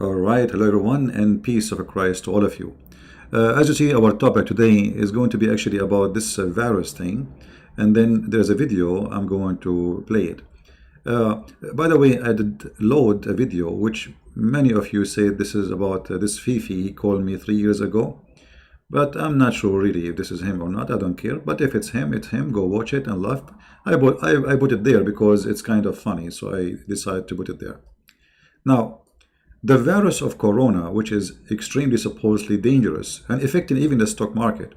All right, hello everyone, and peace of Christ to all of you. As you see, our topic today is going to be actually about this virus thing, and then there's a video. I'm going to play it. By the way, I did load a video which many of you say this is about this Fifi. He called me 3 years ago, but I'm not sure really if this is him or not. I don't care, but if it's him, it's him. Go watch it and laugh. I put it there because it's kind of funny, so I decided to put it there. Now, the virus of corona, which is extremely supposedly dangerous and affecting even the stock market,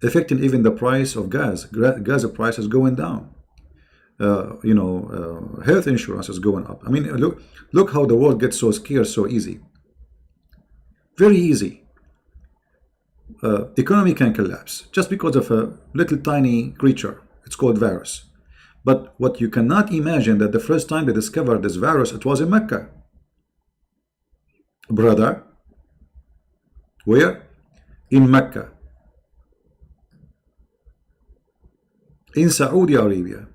affecting even the price of gas. Gas price is going down. Health insurance is going up. I mean, look how the world gets so scared so easy. Very easy. Economy can collapse just because of a little tiny creature. It's called virus. But what you cannot imagine that the first time they discovered this virus, it was in Mecca. Brother, where? In Mecca, in Saudi Arabia.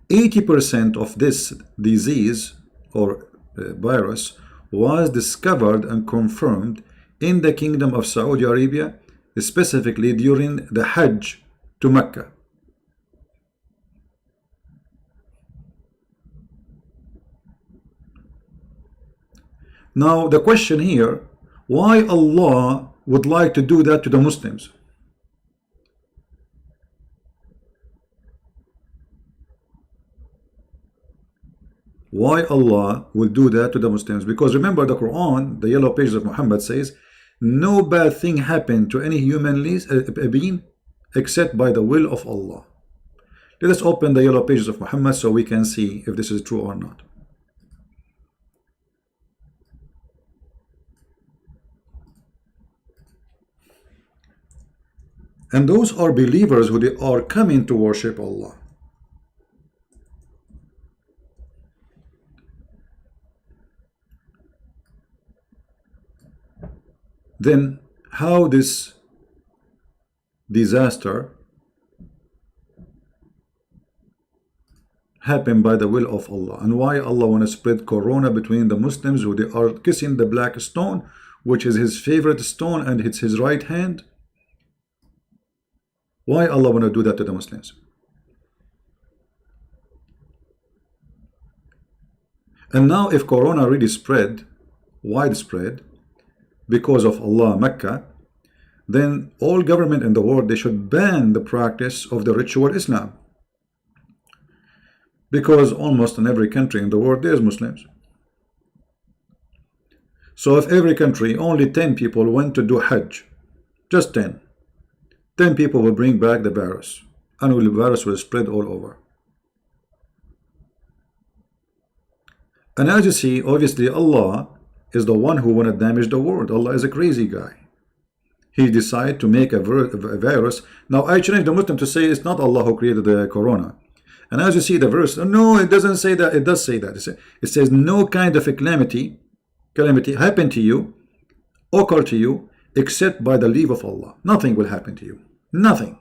80% of this disease or virus was discovered and confirmed in the Kingdom of Saudi Arabia, specifically during the Hajj to Mecca. Now the question here, why Allah would like to do that to the Muslims? Why Allah will do that to the Muslims? Because remember, the Quran, the yellow pages of Muhammad, says no bad thing happened to any human being except by the will of Allah. Let us open the yellow pages of Muhammad so we can see if this is true or not. And those are believers who they are coming to worship Allah. Then how this disaster happened by the will of Allah, and why Allah want to spread corona between the Muslims who they are kissing the black stone, which is his favorite stone and it's his right hand. Why Allah want to do that to the Muslims? And now if corona really spread, widespread, because of Allah, Mecca, then all government in the world, they should ban the practice of the ritual Islam. Because almost in every country in the world, there's Muslims. So if every country, only 10 people went to do Hajj, just 10 people will bring back the virus, and the virus will spread all over. And as you see, obviously Allah is the one who want to damage the world. Allah is a crazy guy. He decided to make a virus. Now I challenge the Muslim to say it's not Allah who created the corona. And as you see the verse, no, it doesn't say that. It does say that. It says no kind of a calamity happen to you, occur to you, except by the leave of Allah. Nothing will happen to you. Nothing.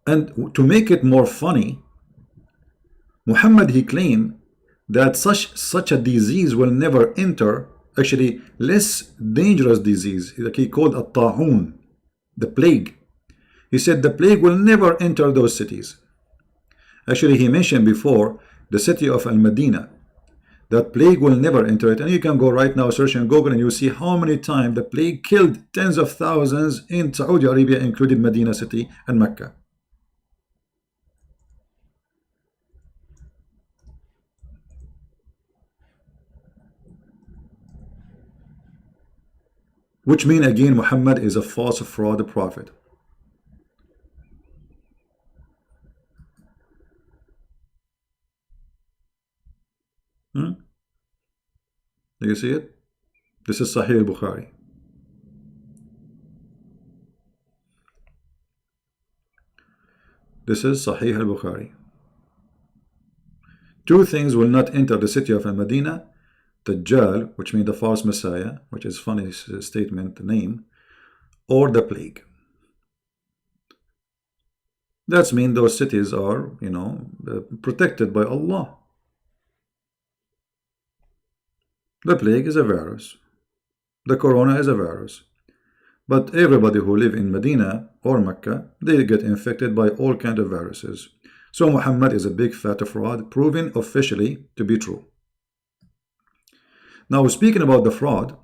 And to make it more funny, Muhammad, he claimed that such a disease will never enter, actually less dangerous disease, like he called a ta'un, the plague. He said the plague will never enter those cities. Actually, he mentioned before the city of Al-Madinah, that plague will never enter it. And you can go right now, search on Google, and you see how many times the plague killed tens of thousands in Saudi Arabia, including Medina city and Mecca. Which means again, Muhammad is a false fraud prophet. Do you see it? This is Sahih al-Bukhari. This is Sahih al-Bukhari. Two things will not enter the city of Al-Madinah: Dajjal, which means the false Messiah, which is funny statement name, or the plague. That's mean those cities are, protected by Allah. The plague is a virus. The corona is a virus. But everybody who live in Medina or Mecca, they get infected by all kinds of viruses. So Muhammad is a big fat fraud, proven officially to be true. Now, speaking about the fraud,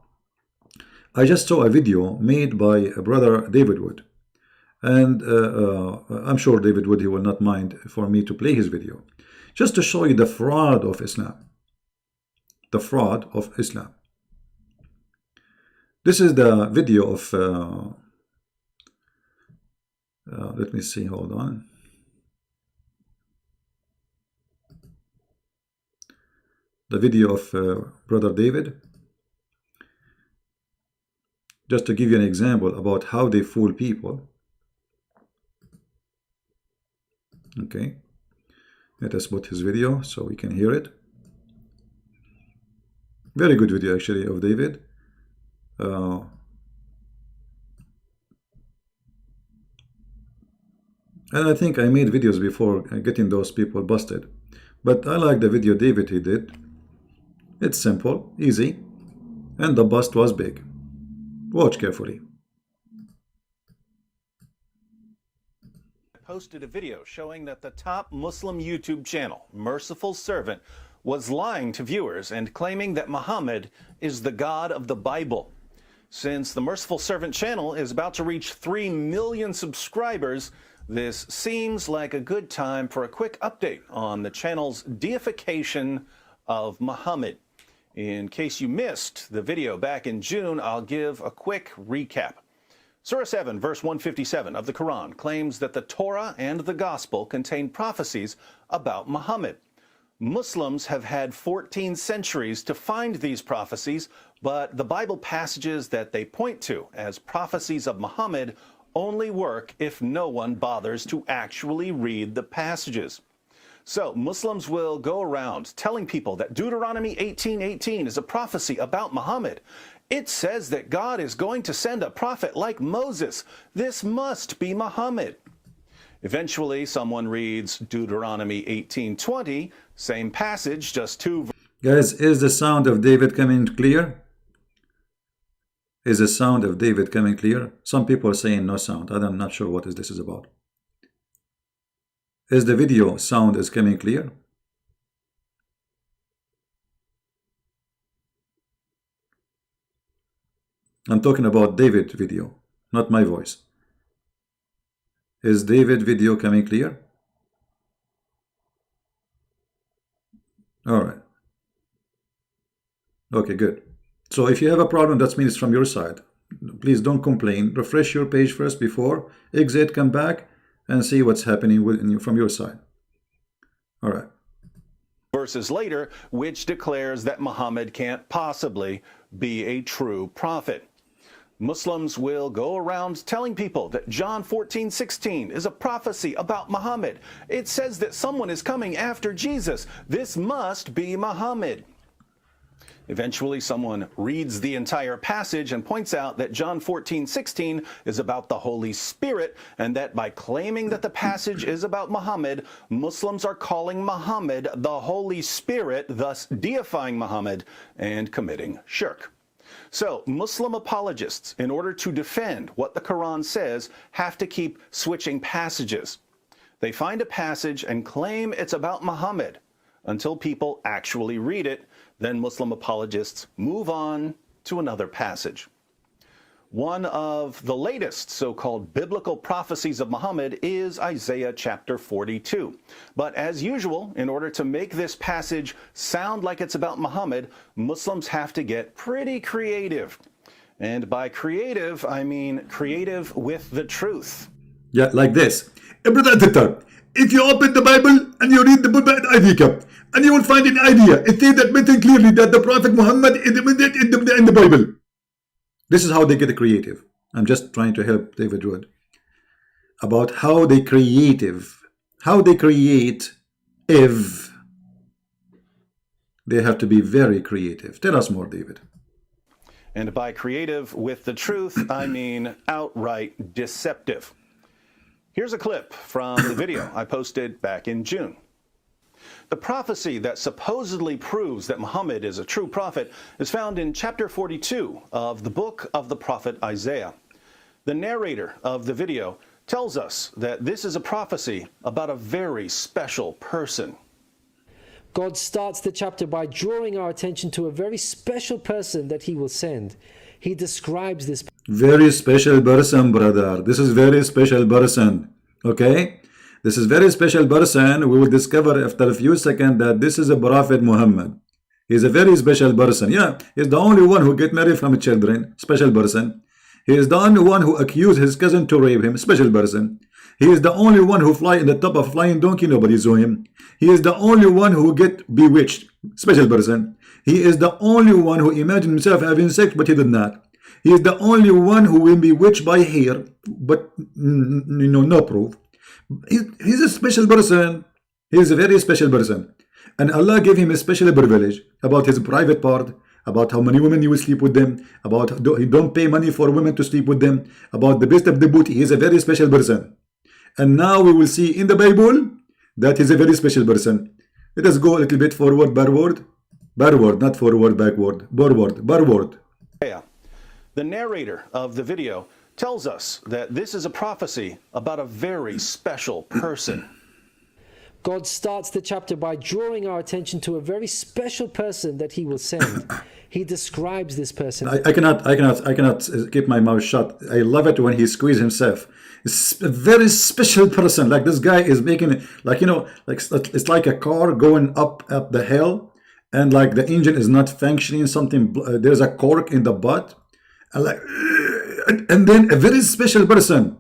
I just saw a video made by brother David Wood. And I'm sure David Wood, he will not mind for me to play his video. Just to show you the fraud of Islam. The fraud of Islam. This is the video of, let me see, hold on. The video of brother David. Just to give you an example about how they fool people. Okay, let us put his video so we can hear it. Very good video actually of David. And I think I made videos before getting those people busted. But I like the video David he did. It's simple, easy, and the bust was big. Watch carefully. Posted a video showing that the top Muslim YouTube channel, Merciful Servant, was lying to viewers and claiming that Muhammad is the God of the Bible. Since the Merciful Servant channel is about to reach 3 million subscribers, this seems like a good time for a quick update on the channel's deification of Muhammad. In case you missed the video back in June, I'll give a quick recap. Surah 7, verse 157 of the Quran claims that the Torah and the Gospel contain prophecies about Muhammad. Muslims have had 14 centuries to find these prophecies, but the Bible passages that they point to as prophecies of Muhammad only work if no one bothers to actually read the passages. So Muslims will go around telling people that Deuteronomy 18:18 is a prophecy about Muhammad. It says that God is going to send a prophet like Moses. This must be Muhammad. Eventually, someone reads Deuteronomy 18:20, same passage, just two. Guys, is the sound of David coming clear? Is the sound of David coming clear? Some people are saying no sound. I'm not sure what this is about. Is the video sound is coming clear? I'm talking about David video, not my voice. Is David video coming clear? All right. Okay, good. So if you have a problem, that means it's from your side. Please don't complain. Refresh your page first before exit, come back and see what's happening from your side. All right. Verses later, which declares that Muhammad can't possibly be a true prophet. Muslims will go around telling people that John 14:16 is a prophecy about Muhammad. It says that someone is coming after Jesus. This must be Muhammad. Eventually, someone reads the entire passage and points out that John 14:16 is about the Holy Spirit, and that by claiming that the passage is about Muhammad, Muslims are calling Muhammad the Holy Spirit, thus deifying Muhammad and committing shirk. So Muslim apologists, in order to defend what the Quran says, have to keep switching passages. They find a passage and claim it's about Muhammad until people actually read it. Then Muslim apologists move on to another passage. One of the latest so-called biblical prophecies of Muhammad is Isaiah chapter 42. But as usual, in order to make this passage sound like it's about Muhammad, Muslims have to get pretty creative. And by creative, I mean creative with the truth. Yeah, like this. Brother editor, if you open the Bible and you read the book by Isaiah, and you will find an idea. It says that mentioned clearly that the Prophet Muhammad is in the Bible. This is how they get creative. I'm just trying to help David Wood about how they create if they have to be very creative. Tell us more, David. And by creative with the truth, I mean outright deceptive. Here's a clip from the video I posted back in June. The prophecy that supposedly proves that Muhammad is a true prophet is found in chapter 42 of the book of the prophet Isaiah. The narrator of the video tells us that this is a prophecy about a very special person. God starts the chapter by drawing our attention to a very special person that he will send. He describes this very special person, brother. This is very special person. Okay? This is very special person. We will discover after a few seconds that this is a prophet Muhammad. He's a very special person. Yeah, he's the only one who get married from children. Special person. He is the only one who accused his cousin to rape him. Special person. He is the only one who fly in the top of a flying donkey. Nobody saw him. He is the only one who get bewitched. Special person. He is the only one who imagined himself having sex, but he did not. He is the only one who will be bewitched by hair, but no proof. He's a special person. He is a very special person. And Allah gave him a special privilege about his private part, about how many women he will sleep with them, about he don't pay money for women to sleep with them, about the best of the booty. He is a very special person. And now we will see in the Bible that he's a very special person. Let us go a little bit forward, backward, not forward, backward, forward. Yeah. The narrator of the video tells us that this is a prophecy about a very special person. God starts the chapter by drawing our attention to a very special person that he will send. He describes this person. I cannot keep my mouth shut. I love it when he squeezes himself. It's a very special person. Like this guy is making it, like, you know, like it's like a car going up the hill, and like the engine is not functioning. Something, there's a cork in the butt, and like, and then a very special person.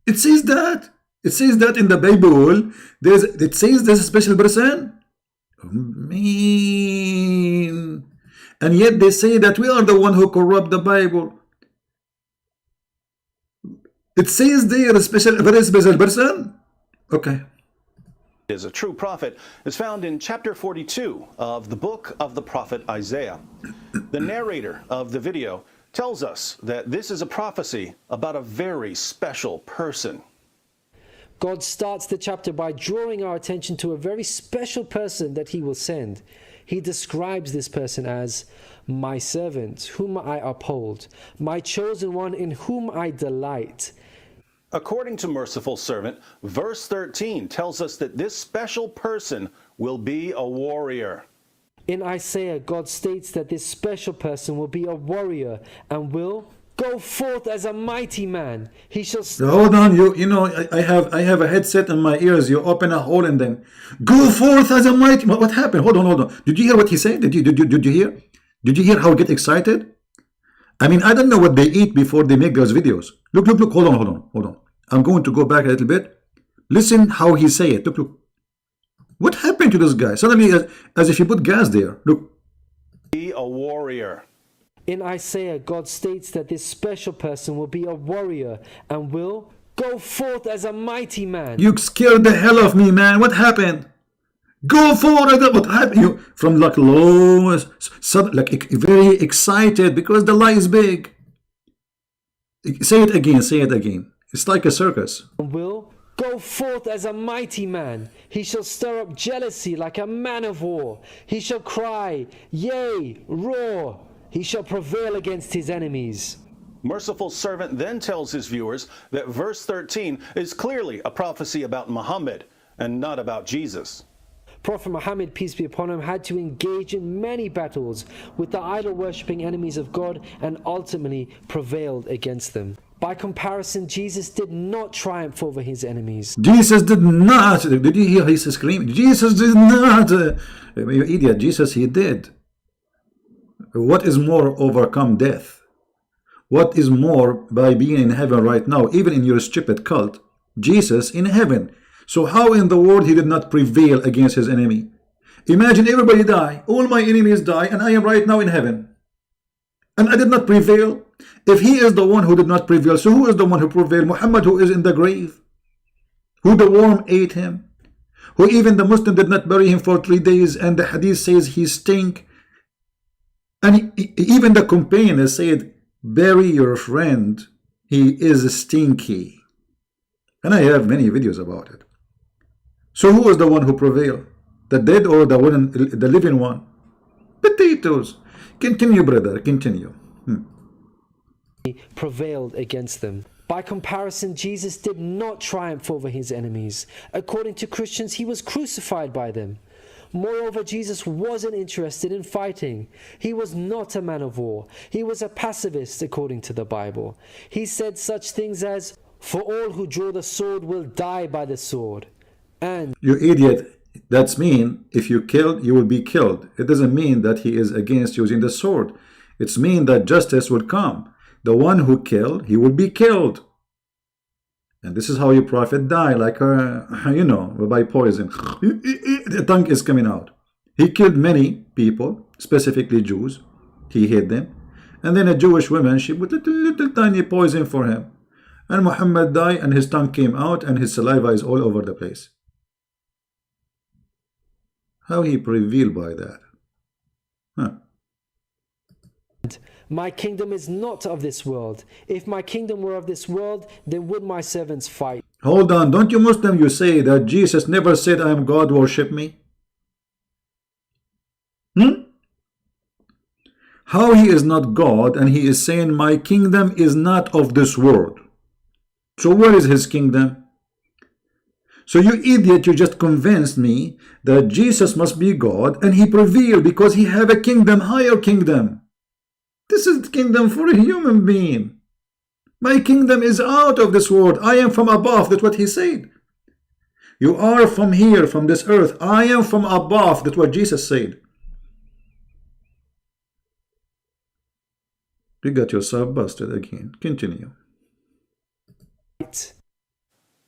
It says that. It says that in the Bible. It says there's a special person. Mean. And yet they say that we are the one who corrupt the Bible. It says they are a very special person. Okay. Is a true prophet is found in chapter 42 of the book of the prophet Isaiah. The narrator of the video tells us that this is a prophecy about a very special person. God starts the chapter by drawing our attention to a very special person that he will send. He describes this person as my servant, whom I uphold, my chosen one in whom I delight. According to Merciful Servant, verse 13 tells us that this special person will be a warrior. In Isaiah, God states that this special person will be a warrior and will go forth as a mighty man. He shall... Hold on, you know, I have a headset in my ears. You open a hole in them. Go forth as a mighty... What happened? Hold on. Did you hear what he said? Did you hear? Did you hear how he get excited? I mean, I don't know what they eat before they make those videos. Look. Hold on. I'm going to go back a little bit. Listen how he say it. Look. What happened to this guy? Suddenly, as if you put gas there. Look. Be a warrior. In Isaiah, God states that this special person will be a warrior and will go forth as a mighty man. You scared the hell of me, man. What happened? Go forward. What happened? You from like low, like very excited because the lie is big. Say it again. It's like a circus. Will go forth as a mighty man. He shall stir up jealousy like a man of war. He shall cry, yea, roar. He shall prevail against his enemies. Merciful Servant then tells his viewers that verse 13 is clearly a prophecy about Muhammad and not about Jesus. Prophet Muhammad, peace be upon him, had to engage in many battles with the idol-worshipping enemies of God and ultimately prevailed against them. By comparison, Jesus did not triumph over his enemies. Jesus did not. Did you hear his scream? Jesus did not. You idiot. Jesus, he did. What is more overcome death? What is more by being in heaven right now, even in your stupid cult? Jesus in heaven. So how in the world he did not prevail against his enemy? Imagine everybody die, all my enemies die, and I am right now in heaven. And I did not prevail. If he is the one who did not prevail, so who is the one who prevailed? Muhammad, who is in the grave, who the worm ate him, who even the Muslim did not bury him for 3 days, and the hadith says he stink. And even the companion said, bury your friend, he is stinky. And I have many videos about it. So who is the one who prevailed? The dead or the one, the living one? Potatoes. Continue, brother, continue. Prevailed against them. By comparison, Jesus did not triumph over his enemies. According to Christians, he was crucified by them. Moreover, Jesus wasn't interested in fighting. He was not a man of war. He was a pacifist, according to the Bible. He said such things as, "For all who draw the sword will die by the sword." And, "You idiot, that's mean if you kill, you will be killed." It doesn't mean that he is against using the sword. It's mean that justice will come. The one who killed, he will be killed. And this is how your prophet died, like, you know, by poison. The tongue is coming out. He killed many people, specifically Jews. He hid them. And then a Jewish woman, she put little tiny poison for him. And Muhammad died, and his tongue came out, and his saliva is all over the place. How he prevailed by that? Huh. my kingdom is not of this world. If my kingdom were of this world, then would my servants fight. Hold on, don't you Muslim, you say that Jesus never said, "I am God, worship me"? How he is not God, and he is saying, "My kingdom is not of this world"? So where is his kingdom? So you idiot, you just convinced me that Jesus must be God, and he prevailed because he have a kingdom, higher kingdom. This is the kingdom for a human being. My kingdom is out of this world. I am from above. That's what he said. You are from here, from this earth. I am from above. That's what Jesus said. You got yourself busted again. Continue.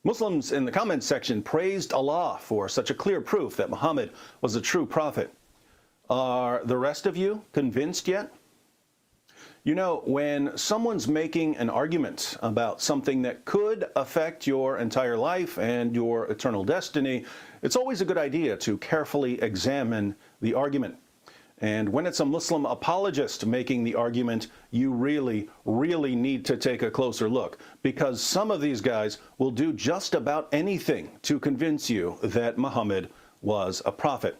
Muslims in the comments section praised Allah for such a clear proof that Muhammad was a true prophet. Are the rest of you convinced yet? You know, when someone's making an argument about something that could affect your entire life and your eternal destiny, it's always a good idea to carefully examine the argument. And when it's a Muslim apologist making the argument, you really need to take a closer look, because some of these guys will do just about anything to convince you that Muhammad was a prophet.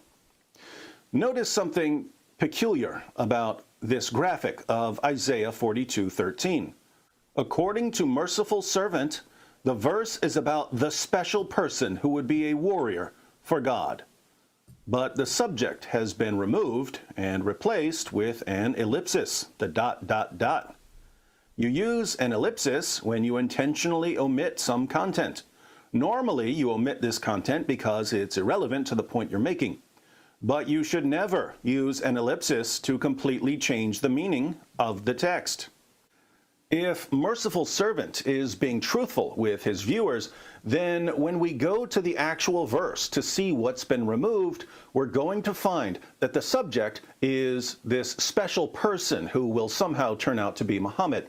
Notice something peculiar about this graphic of Isaiah 42:13. According to Merciful Servant, the verse is about the special person who would be a warrior for God. But the subject has been removed and replaced with an ellipsis, the ... You use an ellipsis when you intentionally omit some content. Normally, you omit this content because it's irrelevant to the point you're making. But you should never use an ellipsis to completely change the meaning of the text. If Merciful Servant is being truthful with his viewers, then when we go to the actual verse to see what's been removed, we're going to find that the subject is this special person who will somehow turn out to be Muhammad.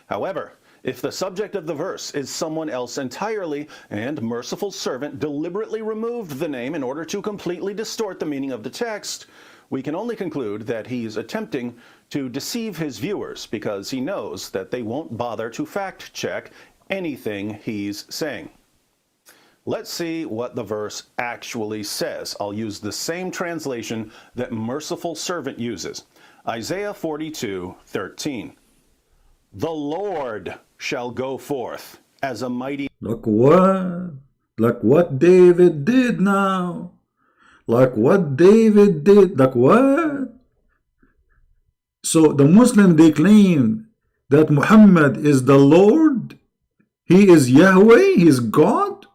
However, if the subject of the verse is someone else entirely, and Merciful Servant deliberately removed the name in order to completely distort the meaning of the text, we can only conclude that he's attempting to deceive his viewers because he knows that they won't bother to fact-check anything he's saying. Let's see what the verse actually says. I'll use the same translation that Merciful Servant uses. Isaiah 42:13. The Lord shall go forth as a mighty... Look what? Like what David did now. Like what David did. Like what? So the Muslim, they claim that Muhammad is the Lord. He is Yahweh. He is God.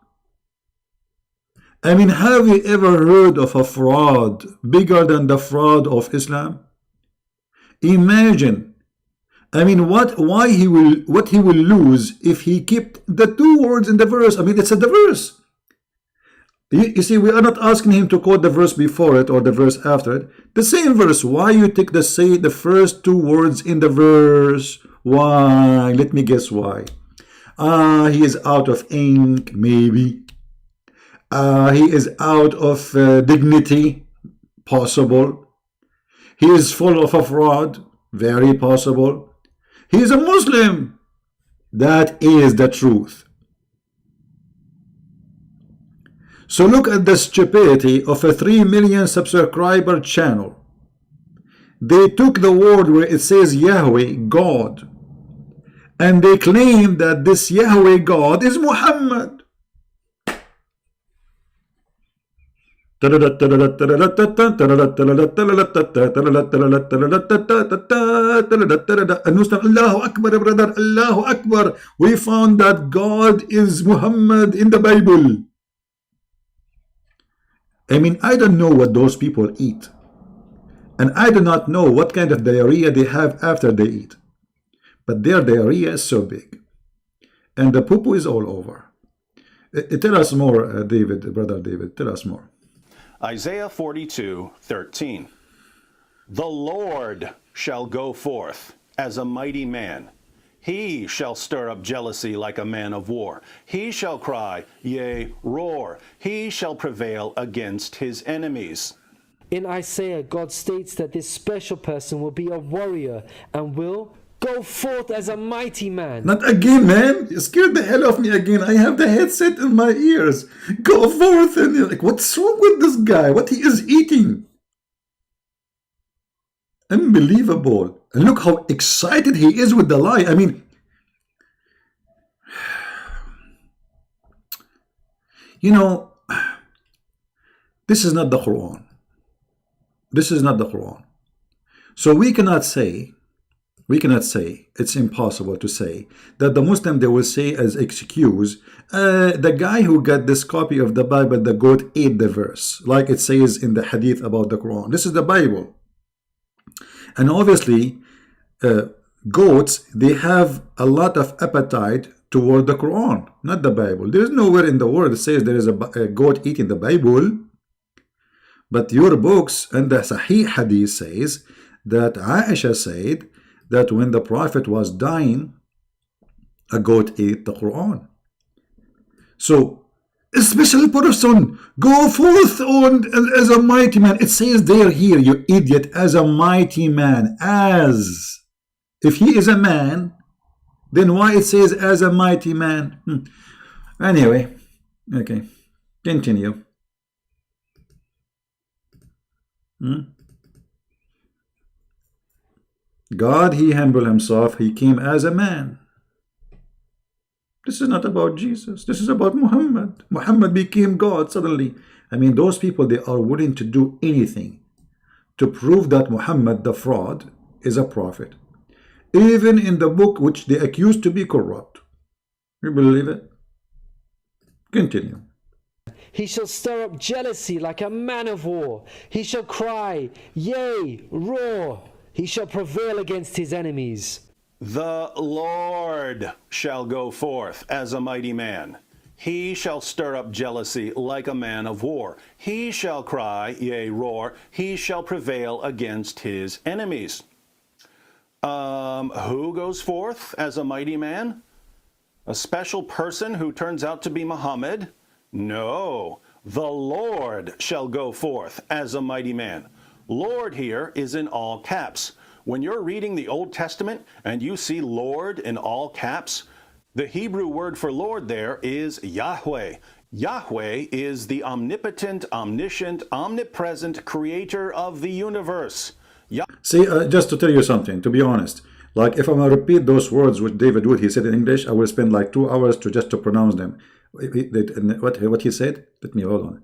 I mean, have you ever heard of a fraud bigger than the fraud of Islam? Imagine. I mean, what he will lose if he kept the two words in the verse. I mean, it's in the verse. You see, we are not asking him to quote the verse before it or the verse after it. The same verse. Why you take the first two words in the verse? Why? Let me guess why. He is out of ink, maybe. He is out of dignity, possible. He is full of a fraud, very possible. He is a Muslim. That is the truth. So look at the stupidity of a 3 million subscriber channel. They took the word where it says Yahweh, God, and they claim that this Yahweh God is Muhammad. Allahu Akbar, brother, Allahu Akbar. We found that God is Muhammad in the Bible. I mean, I don't know what those people eat, and I do not know what kind of diarrhea they have after they eat, but their diarrhea is so big, and the poo-poo is all over. Tell us more, David, brother David, tell us more. Isaiah 42:13. The Lord shall go forth as a mighty man. He shall stir up jealousy like a man of war. He shall cry, yea, roar. He shall prevail against his enemies. In Isaiah, God states that this special person will be a warrior and will go forth as a mighty man. Not again, man. You scared the hell of me again. I have the headset in my ears. Go forth. And you're like, what's wrong with this guy? What he is eating? Unbelievable. And look how excited he is with the lie. I mean, you know, this is not the Quran. This is not the Quran. So we cannot say, it's impossible to say that the Muslim, they will say as excuse, the guy who got this copy of the Bible, the goat ate the verse, like it says in the hadith about the Quran. This is the Bible. And obviously, goats, they have a lot of appetite toward the Quran, not the Bible. There is nowhere in the world that says there is a goat eating the Bible. But your books and the Sahih Hadith says that Aisha said that when the Prophet was dying, a goat ate the Quran. So, a special person, go forth on as a mighty man. It says there here, you idiot, as a mighty man. As. If he is a man, then why it says as a mighty man? Anyway, okay, continue. God, he humbled himself. He came as a man. This is not about Jesus. This is about Muhammad. Muhammad became God suddenly. I mean, those people, they are willing to do anything to prove that Muhammad, the fraud, is a prophet. Even in the book which they accused to be corrupt. You believe it? Continue. He shall stir up jealousy like a man of war. He shall cry, yea, roar. He shall prevail against his enemies. The Lord shall go forth as a mighty man. He shall stir up jealousy like a man of war. He shall cry, yea, roar. He shall prevail against his enemies. Who goes forth as a mighty man? A special person who turns out to be Muhammad? No, the Lord shall go forth as a mighty man. Lord here is in all caps. When you're reading the Old Testament and you see Lord in all caps, the Hebrew word for Lord there is Yahweh. Yahweh is the omnipotent, omniscient, omnipresent creator of the universe. See, just to tell you something, to be honest, like if I'm going to repeat those words which David Wood, he said in English, I will spend like 2 hours to pronounce them. What he said? Let me hold on.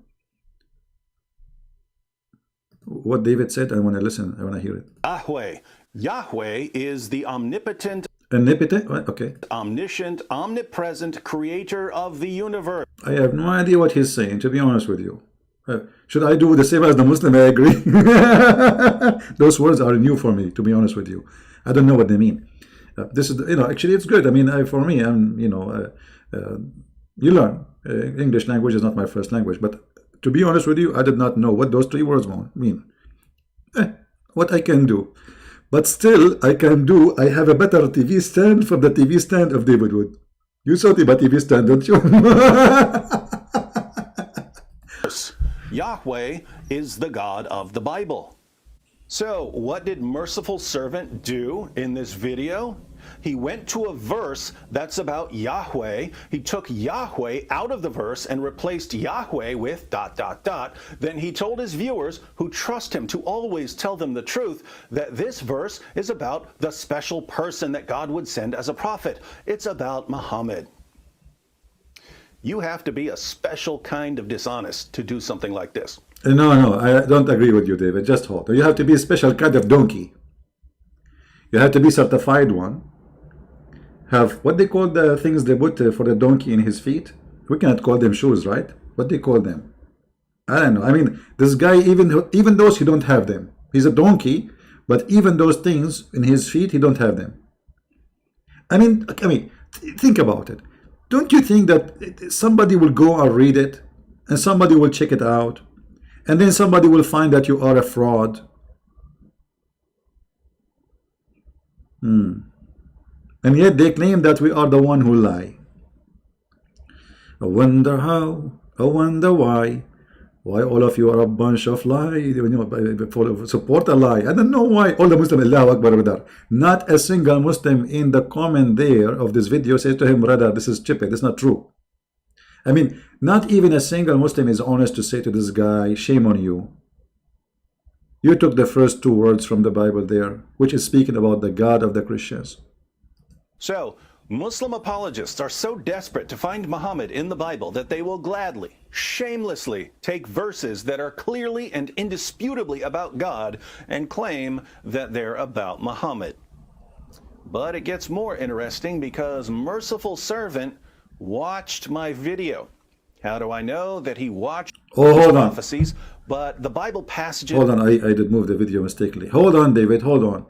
What David said, I want to listen, I want to hear it. Yahweh. Yahweh is the omnipotent, okay, omniscient, omnipresent creator of the universe. I have no idea what he's saying, to be honest with you. Should I do the same as the Muslim? I agree. Those words are new for me, to be honest with you. I don't know what they mean. This is, actually it's good. I mean, for me, I'm, you learn. English language is not my first language, but to be honest with you, I did not know what those 3 words mean. What I can do. But still, I have a better TV stand for the TV stand of David Wood. You saw the TV stand, don't you? Yahweh is the God of the Bible. So, what did Merciful Servant do in this video? He went to a verse that's about Yahweh. He took Yahweh out of the verse and replaced Yahweh with ... Then he told his viewers who trust him to always tell them the truth that this verse is about the special person that God would send as a prophet. It's about Muhammad. You have to be a special kind of dishonest to do something like this. No, I don't agree with you, David. Just hold. You have to be a special kind of donkey. You have to be certified one. Have what they call the things they put for the donkey in his feet. We cannot call them shoes, right? What they call them? I don't know. I mean, this guy, even those he don't have them. He's a donkey, but even those things in his feet, he don't have them. I mean, think about it. Don't you think that somebody will go and read it, and somebody will check it out, and then somebody will find that you are a fraud? And yet they claim that we are the one who lie. I wonder how, I wonder why all of you are a bunch of lies, support a lie. I don't know why all the Muslims, Allahu Akbar, brother. Not a single Muslim in the comment there of this video says to him, brother, this is stupid, that's not true. I mean, not even a single Muslim is honest to say to this guy, shame on you. You took the first two words from the Bible there, which is speaking about the God of the Christians. So, Muslim apologists are so desperate to find Muhammad in the Bible that they will gladly, shamelessly take verses that are clearly and indisputably about God and claim that they're about Muhammad. But it gets more interesting because Merciful Servant watched my video. How do I know that he watched prophecies, but the Bible passages... Hold on, I did move the video mistakenly. Hold on, David, hold on.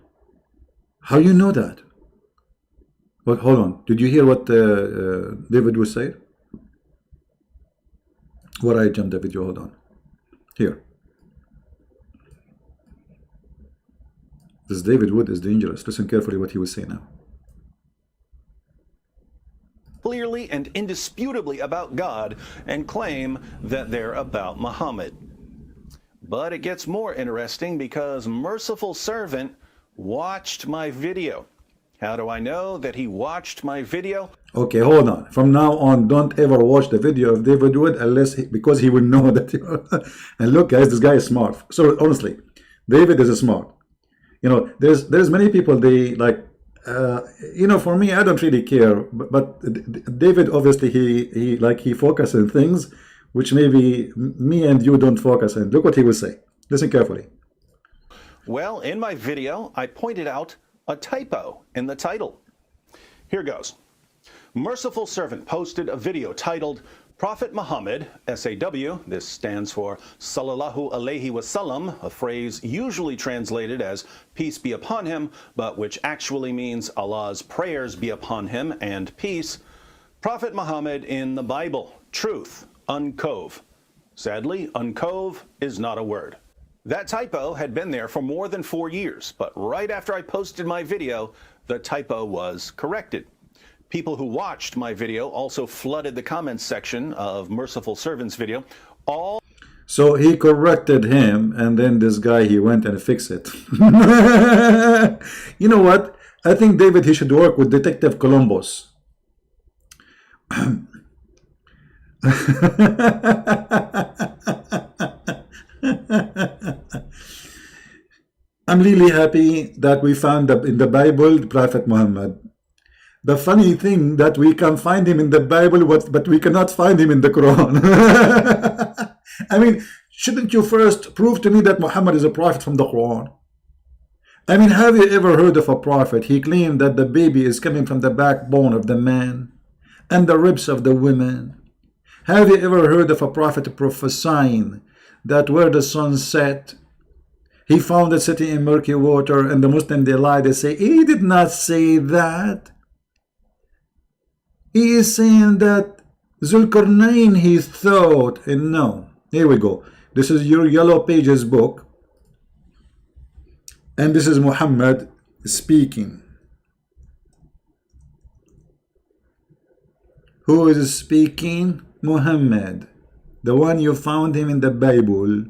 How you know that? But hold on, did you hear what David was saying? What I jumped the video, hold on. Here. This David Wood is dangerous. Listen carefully what he was saying now. Clearly and indisputably about God and claim that they're about Muhammad. But it gets more interesting because Merciful Servant watched my video. How do I know that he watched my video? Okay, hold on. From now on, don't ever watch the video of David Wood because he will know that you and look, guys, this guy is smart. So honestly, David is smart. You know, there's many people, they like, you know, for me, I don't really care. But David, obviously, he focuses on things which maybe me and you don't focus on. Look what he will say. Listen carefully. Well, in my video, I pointed out a typo in the title. Here goes. Merciful Servant posted a video titled Prophet Muhammad, SAW, this stands for Sallallahu Alaihi Wasallam, a phrase usually translated as peace be upon him, but which actually means Allah's prayers be upon him and peace. Prophet Muhammad in the Bible, truth, uncove. Sadly, uncove is not a word. That typo had been there for more than 4 years, but right after I posted my video, the typo was corrected. People who watched my video also flooded the comments section of Merciful Servant's video. So he corrected him, and then this guy, he went and fixed it. You know what? I think, David, he should work with Detective Columbus. I'm really happy that we found in the Bible the Prophet Muhammad. The funny thing that we can find him in the Bible, but we cannot find him in the Quran. I mean, shouldn't you first prove to me that Muhammad is a prophet from the Quran? I mean, have you ever heard of a prophet? He claimed that the baby is coming from the backbone of the man and the ribs of the women. Have you ever heard of a prophet prophesying that where the sun set, he found it sitting in murky water, and the Muslim, they lie, they say, he did not say that. He is saying that Zulkarnain, he thought, and no. Here we go. This is your Yellow Pages book, and this is Muhammad speaking. Who is speaking? Muhammad, the one you found him in the Bible.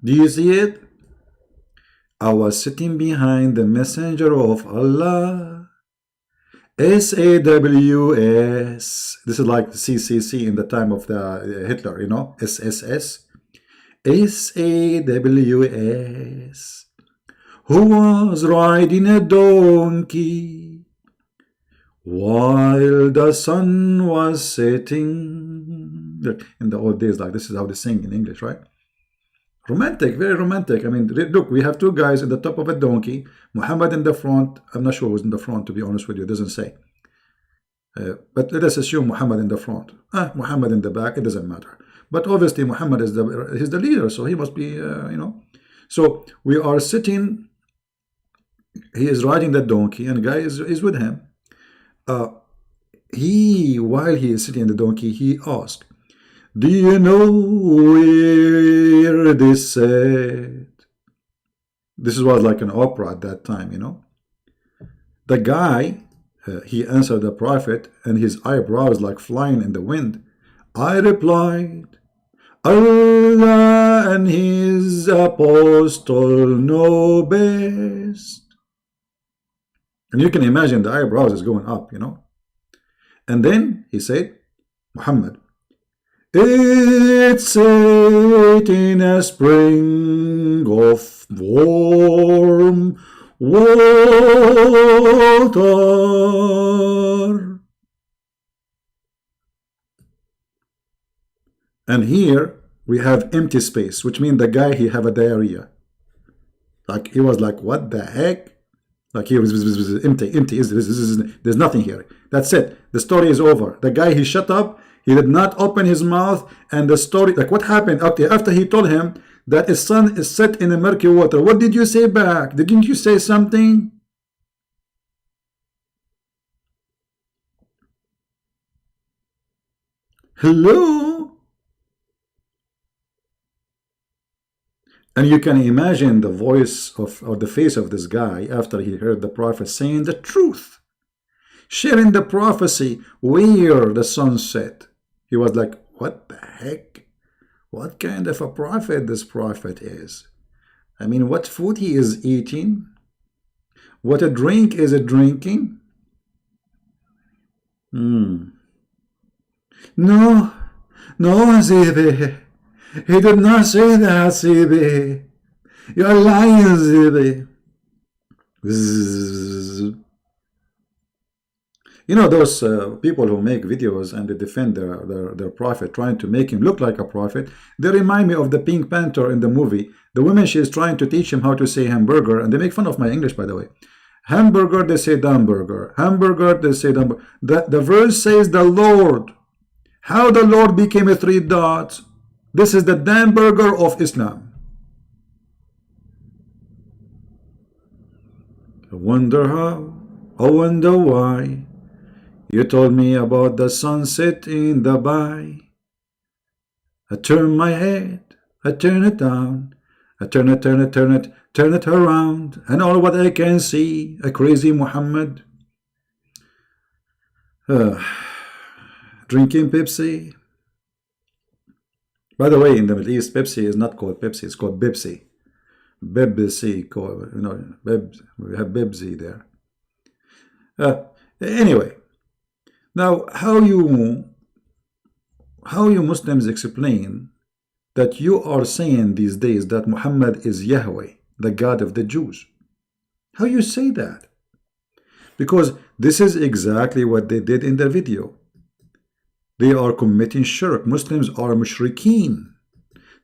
Do you see it? I was sitting behind the messenger of Allah. SAWS. This is like CCC in the time of the Hitler, you know, SSS. SAWS. Who was riding a donkey while the sun was setting. Look, in the old days, like this is how they sing in English, right? Romantic, very romantic. I mean, look, we have two guys in the top of a donkey, Muhammad in the front. I'm not sure who's in the front, to be honest with you. It doesn't say. But let us assume Muhammad in the front. Muhammad in the back, it doesn't matter. But obviously Muhammad is he's the leader, so he must be, you know. So we are sitting, he is riding the donkey, and guy is with him. While he is sitting on the donkey, he asked, do you know where this said? This was like an opera at that time, you know. The guy, he answered the prophet, and his eyebrows like flying in the wind. I replied, Allah and his apostle know best. And you can imagine the eyebrows is going up, you know. And then he said, Muhammad, it's set in a spring of warm water. And here we have empty space, which means the guy, he have a diarrhea. Like he was like, what the heck? Like he was empty. There's nothing here. That's it. The story is over. The guy, he shut up. He did not open his mouth, and the story, like what happened? Okay, after he told him that his son is set in a murky water, what did you say back? Didn't you say something? Hello? And you can imagine the voice of, or the face of this guy after he heard the prophet saying the truth, sharing the prophecy where the sun set. He was like, what the heck? What kind of a prophet this prophet is? I mean, what food he is eating? What a drink is it drinking? No, Zibi. He did not say that, Zibi. You're lying, Zibi. You know those people who make videos and they defend their prophet, trying to make him look like a prophet. They remind me of the Pink Panther in the movie. The woman, she is trying to teach him how to say hamburger, and they make fun of my English, by the way. Hamburger, they say hamburger. Hamburger, they say hamburger. The verse says the Lord. How the Lord became a 3 dots. This is the hamburger of Islam. I wonder how, I wonder why. You told me about the sunset in Dubai. I turn my head, I turn it down, I turn it around, and all what I can see, a crazy Muhammad. Drinking Pepsi. By the way, in the Middle East, Pepsi is not called Pepsi, it's called Bibsi. Bibsi, you know, we have Bibsi there. Anyway. Now, how you Muslims explain that you are saying these days that Muhammad is Yahweh, the God of the Jews? How you say that? Because this is exactly what they did in the video. They are committing shirk. Muslims are mushrikeen.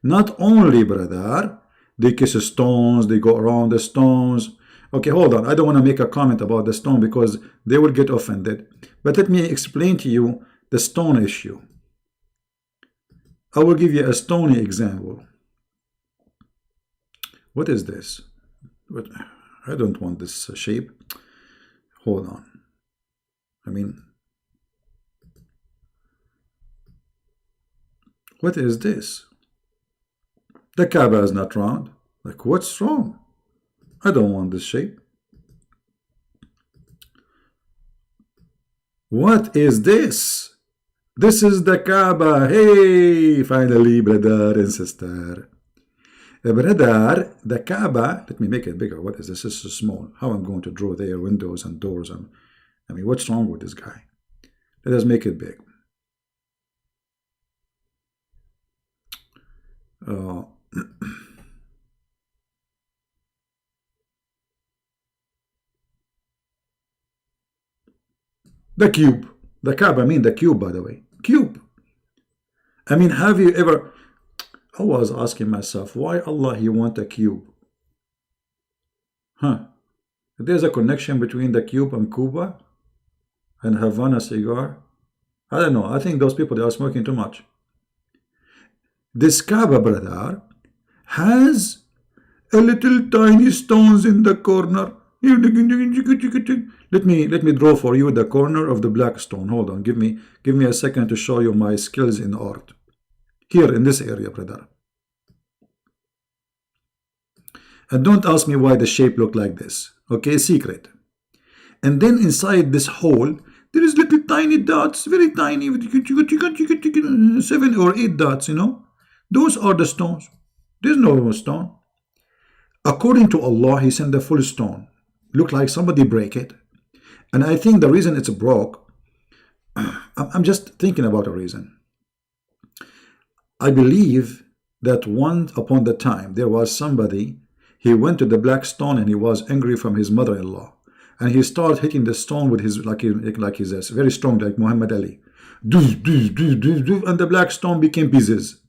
Not only, brother, they kiss stones, they go around the stones. Okay, hold on. I don't want to make a comment about the stone because they will get offended. But let me explain to you the stone issue. I will give you a stony example. What is this? But I don't want this shape. Hold on. I mean, what is this? The Kaaba is not round. Like, what's wrong? I don't want this shape. What is this? This is the Kaaba. Hey, finally, brother and sister. Brother, the Kaaba, let me make it bigger. What is this? This is small. How I'm going to draw there windows and doors? And I mean, what's wrong with this guy? Let us make it big. The cube. The Kaaba, I mean the cube, by the way. Cube. I mean, have you ever... I was asking myself, why Allah, He want a cube? Huh? There's a connection between the cube and Cuba and Havana cigar. I don't know. I think those people, they are smoking too much. This Kaaba, brother, has a little tiny stones in the corner. Let me draw for you the corner of the black stone. Hold on. Give me a second to show you my skills in art. Here in this area, brother. And don't ask me why the shape looked like this. Okay, secret. And then inside this hole, there is little tiny dots, very tiny, 7 or 8 dots, you know. Those are the stones. There's no stone. According to Allah, He sent a full stone. Look like somebody break it. And I think the reason it's broke, I'm just thinking about a reason. I believe that once upon the time there was somebody, he went to the black stone and he was angry from his mother-in-law, and he started hitting the stone with his like his very strong, like Muhammad Ali, and the black stone became pieces.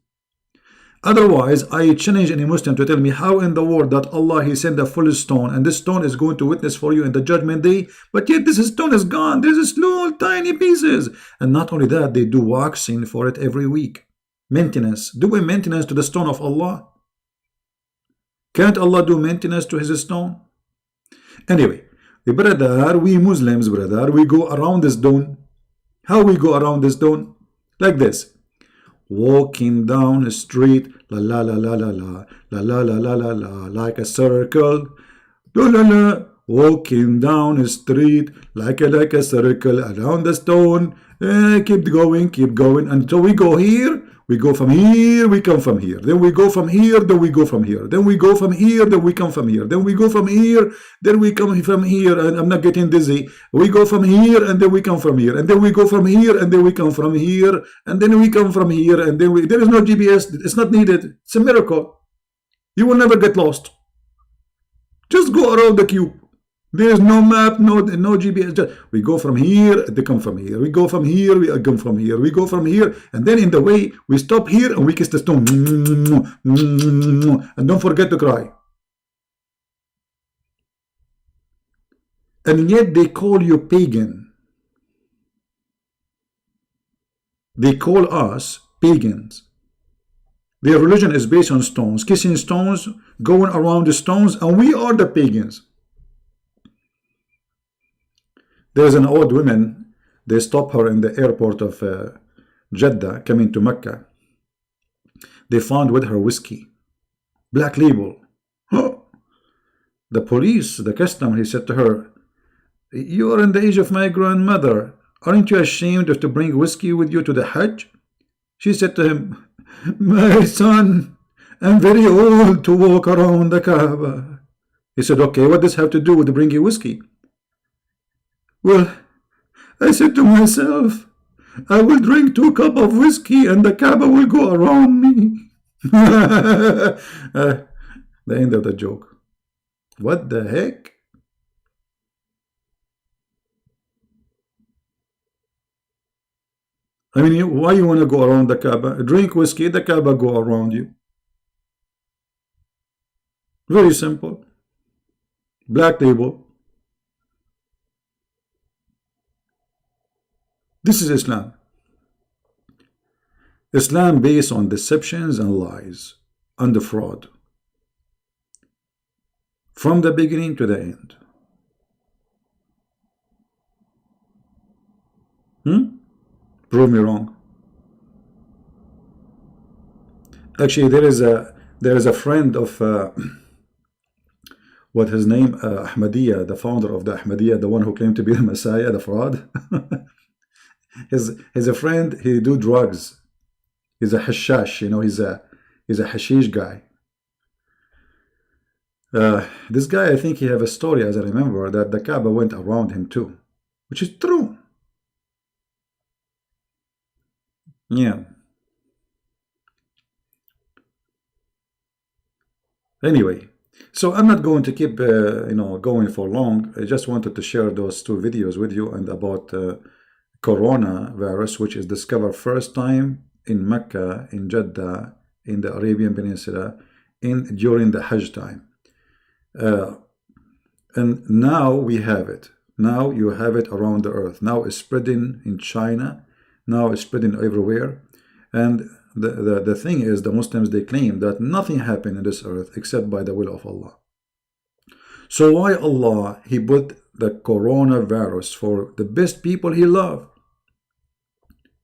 Otherwise, I challenge any Muslim to tell me how in the world that Allah, He sent a full stone and this stone is going to witness for you in the judgment day, but yet this stone is gone. There's a small tiny pieces. And not only that, they do waxing for it every week. Maintenance. Do we maintenance to the stone of Allah? Can't Allah do maintenance to His stone? Anyway, brother, we Muslims, brother, we go around this stone. How we go around this stone? Like this. Walking down the street, la la la la la la la la la la la la, like a circle. La la la. Walking down the street like a circle around the stone. Keep going until we go here. We go from here, we come from here. Then we go from here, then we go from here. Then we go from here, then we come from here. Then we go from here, then we come from here. And I'm not getting dizzy. We go from here, and then we come from here. And then we go from here, and then we come from here. And then we come from here, and then there is no GPS. It's not needed. It's a miracle. You will never get lost. Just go around the cube. There is no map, no GPS. Just, we go from here, they come from here. We go from here, we come from here. We go from here, and then in the way, we stop here and we kiss the stone. And don't forget to cry. And yet they call you pagan. They call us pagans. Their religion is based on stones, kissing stones, going around the stones, and we are the pagans. There's an old woman, they stop her in the airport of Jeddah, coming to Mecca. They found with her whiskey, black label. The police, the customer, he said to her, "You are in the age of my grandmother. Aren't you ashamed of to bring whiskey with you to the Hajj?" She said to him, "My son, I'm very old to walk around the Kaaba." He said, "Okay, what does this have to do with bringing whiskey?" "Well, I said to myself, I will drink 2 cups of whiskey and the Kaaba will go around me." The end of the joke. What the heck? I mean, why you want to go around the Kaaba? Drink whiskey, the Kaaba go around you. Very simple. Black label. This is Islam. Islam based on deceptions and lies and the fraud. From the beginning to the end. Prove me wrong. Actually, there is a friend of what his name, Ahmadiyya, the founder of the Ahmadiyya, the one who claimed to be the Messiah, the fraud. He's a friend. He do drugs. He's a hashash, you know. He's a hashish guy. This guy, I think he have a story, as I remember, that the Kaaba went around him too, which is true. Yeah. Anyway, so I'm not going to keep going for long. I just wanted to share those two videos with you and about coronavirus, which is discovered first time in Mecca, in Jeddah, in the Arabian Peninsula, during the Hajj time. And now we have it. Now you have it around the earth. Now it's spreading in China. Now it's spreading everywhere. And the thing is, the Muslims, they claim that nothing happened in this earth except by the will of Allah. So why Allah, He put the coronavirus for the best people He loved?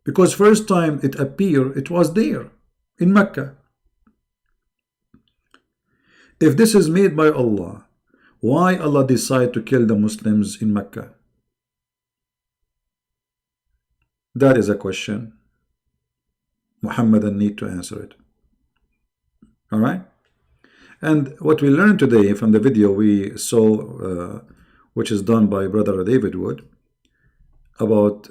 Because first time it appeared, it was there in Mecca. If this is made by Allah, why Allah decide to kill the Muslims in Mecca? That is a question. Muhammad need to answer it. All right? And what we learned today from the video we saw, which is done by Brother David Wood, about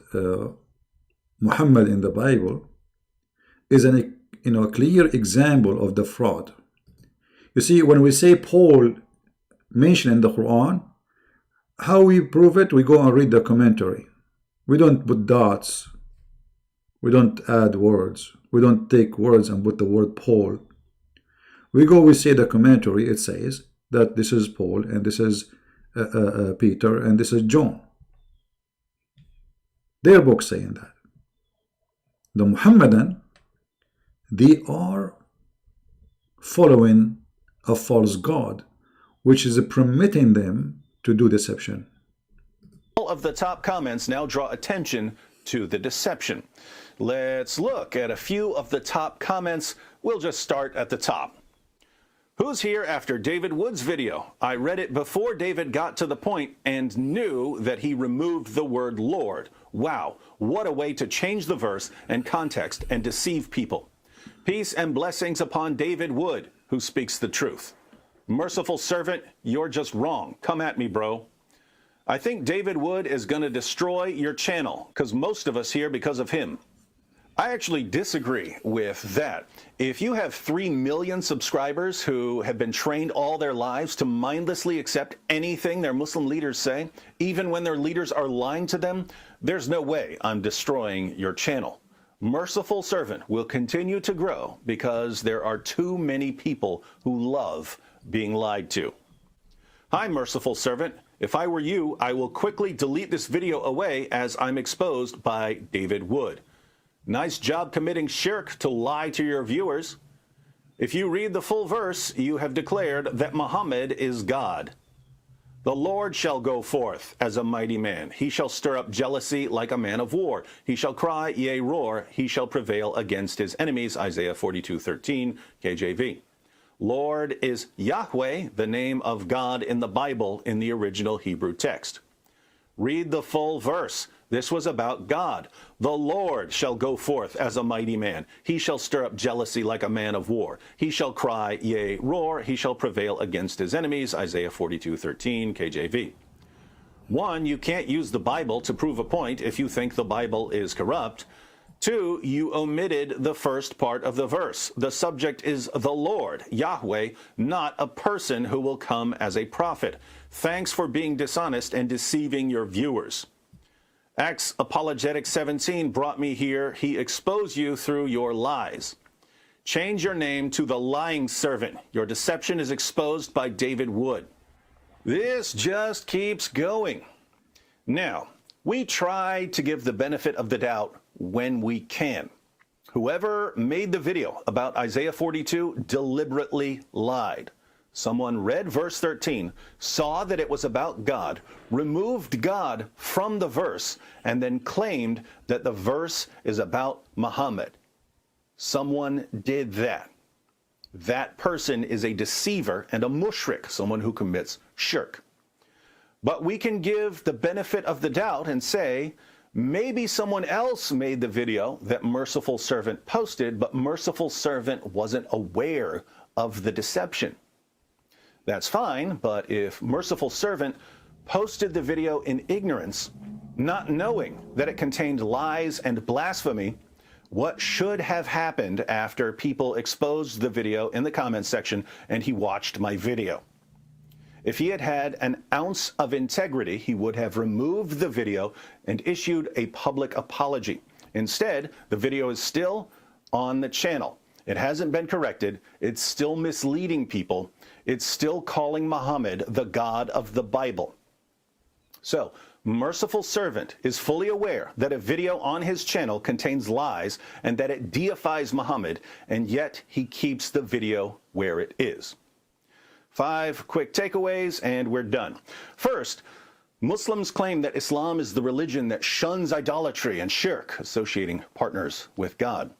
Muhammad in the Bible, is a clear example of the fraud. You see, when we say Paul mentioned in the Quran, how we prove it? We go and read the commentary. We don't put dots. We don't add words. We don't take words and put the word Paul. We say the commentary, it says that this is Paul and this is Peter and this is John. Their book saying that. The Muhammadan, they are following a false god, which is permitting them to do deception. All of the top comments now draw attention to the deception. Let's look at a few of the top comments. We'll just start at the top. Who's here after David Wood's video? I read it before David got to the point and knew that he removed the word Lord. Wow, what a way to change the verse and context and deceive people. Peace and blessings upon David Wood, who speaks the truth. Merciful servant, you're just wrong. Come at me, bro. I think David Wood is going to destroy your channel, because most of us here because of him. I actually disagree with that. If you have 3 million subscribers who have been trained all their lives to mindlessly accept anything their Muslim leaders say, even when their leaders are lying to them, there's no way I'm destroying your channel. Merciful Servant will continue to grow because there are too many people who love being lied to. Hi, Merciful Servant. If I were you, I will quickly delete this video away as I'm exposed by David Wood. Nice job committing shirk to lie to your viewers. If you read the full verse, you have declared that Muhammad is God. The Lord shall go forth as a mighty man. He shall stir up jealousy like a man of war. He shall cry, yea, roar. He shall prevail against his enemies. Isaiah 42:13, KJV. Lord is Yahweh, the name of God in the Bible in the original Hebrew text. Read the full verse. This was about God. The Lord shall go forth as a mighty man. He shall stir up jealousy like a man of war. He shall cry, yea, roar. He shall prevail against his enemies. Isaiah 42:13, KJV. One, you can't use the Bible to prove a point if you think the Bible is corrupt. Two, you omitted the first part of the verse. The subject is the Lord, Yahweh, not a person who will come as a prophet. Thanks for being dishonest and deceiving your viewers. Acts Apologetic 17 brought me here. He exposed you through your lies. Change your name to the lying servant. Your deception is exposed by David Wood. This just keeps going. Now, we try to give the benefit of the doubt when we can. Whoever made the video about Isaiah 42 deliberately lied. Someone read verse 13, saw that it was about God, removed God from the verse, and then claimed that the verse is about Muhammad. Someone did that. That person is a deceiver and a mushrik, someone who commits shirk. But we can give the benefit of the doubt and say, maybe someone else made the video that Merciful Servant posted, but Merciful Servant wasn't aware of the deception. That's fine, but if Merciful Servant posted the video in ignorance, not knowing that it contained lies and blasphemy, what should have happened after people exposed the video in the comments section and he watched my video? If he had had an ounce of integrity, he would have removed the video and issued a public apology. Instead, the video is still on the channel. It hasn't been corrected. It's still misleading people. It's still calling Muhammad the God of the Bible. So, Merciful Servant is fully aware that a video on his channel contains lies and that it deifies Muhammad, and yet he keeps the video where it is. 5 quick takeaways and we're done. First, Muslims claim that Islam is the religion that shuns idolatry and shirk, associating partners with God.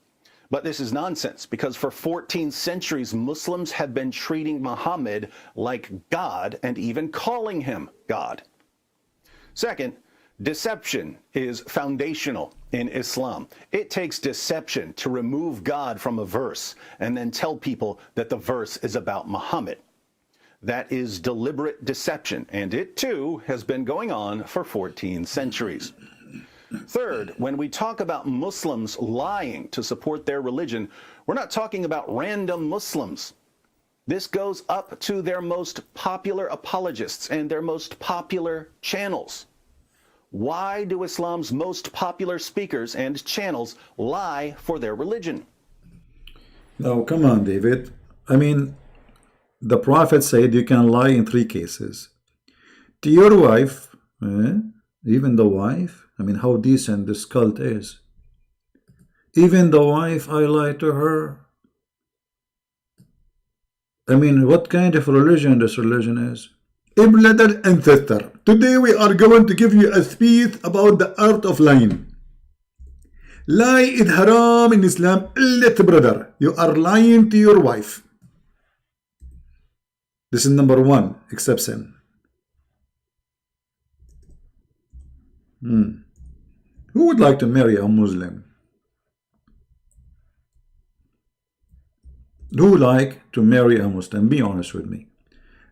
But this is nonsense, because for 14 centuries, Muslims have been treating Muhammad like God and even calling him God. Second, deception is foundational in Islam. It takes deception to remove God from a verse and then tell people that the verse is about Muhammad. That is deliberate deception, and it too has been going on for 14 centuries. Third, when we talk about Muslims lying to support their religion, we're not talking about random Muslims. This goes up to their most popular apologists and their most popular channels. Why do Islam's most popular speakers and channels lie for their religion? Now, come on, David. I mean, the Prophet said you can lie in 3 cases. To your wife, even the wife. I mean, how decent this cult is. Even the wife, I lie to her. I mean, what kind of religion this religion is? Brother and sister, today we are going to give you a speech about the art of lying. Lie is haram in Islam. Brother, you are lying to your wife. This is number 1 exception. Who would like to marry a Muslim? Who would like to marry a Muslim? Be honest with me.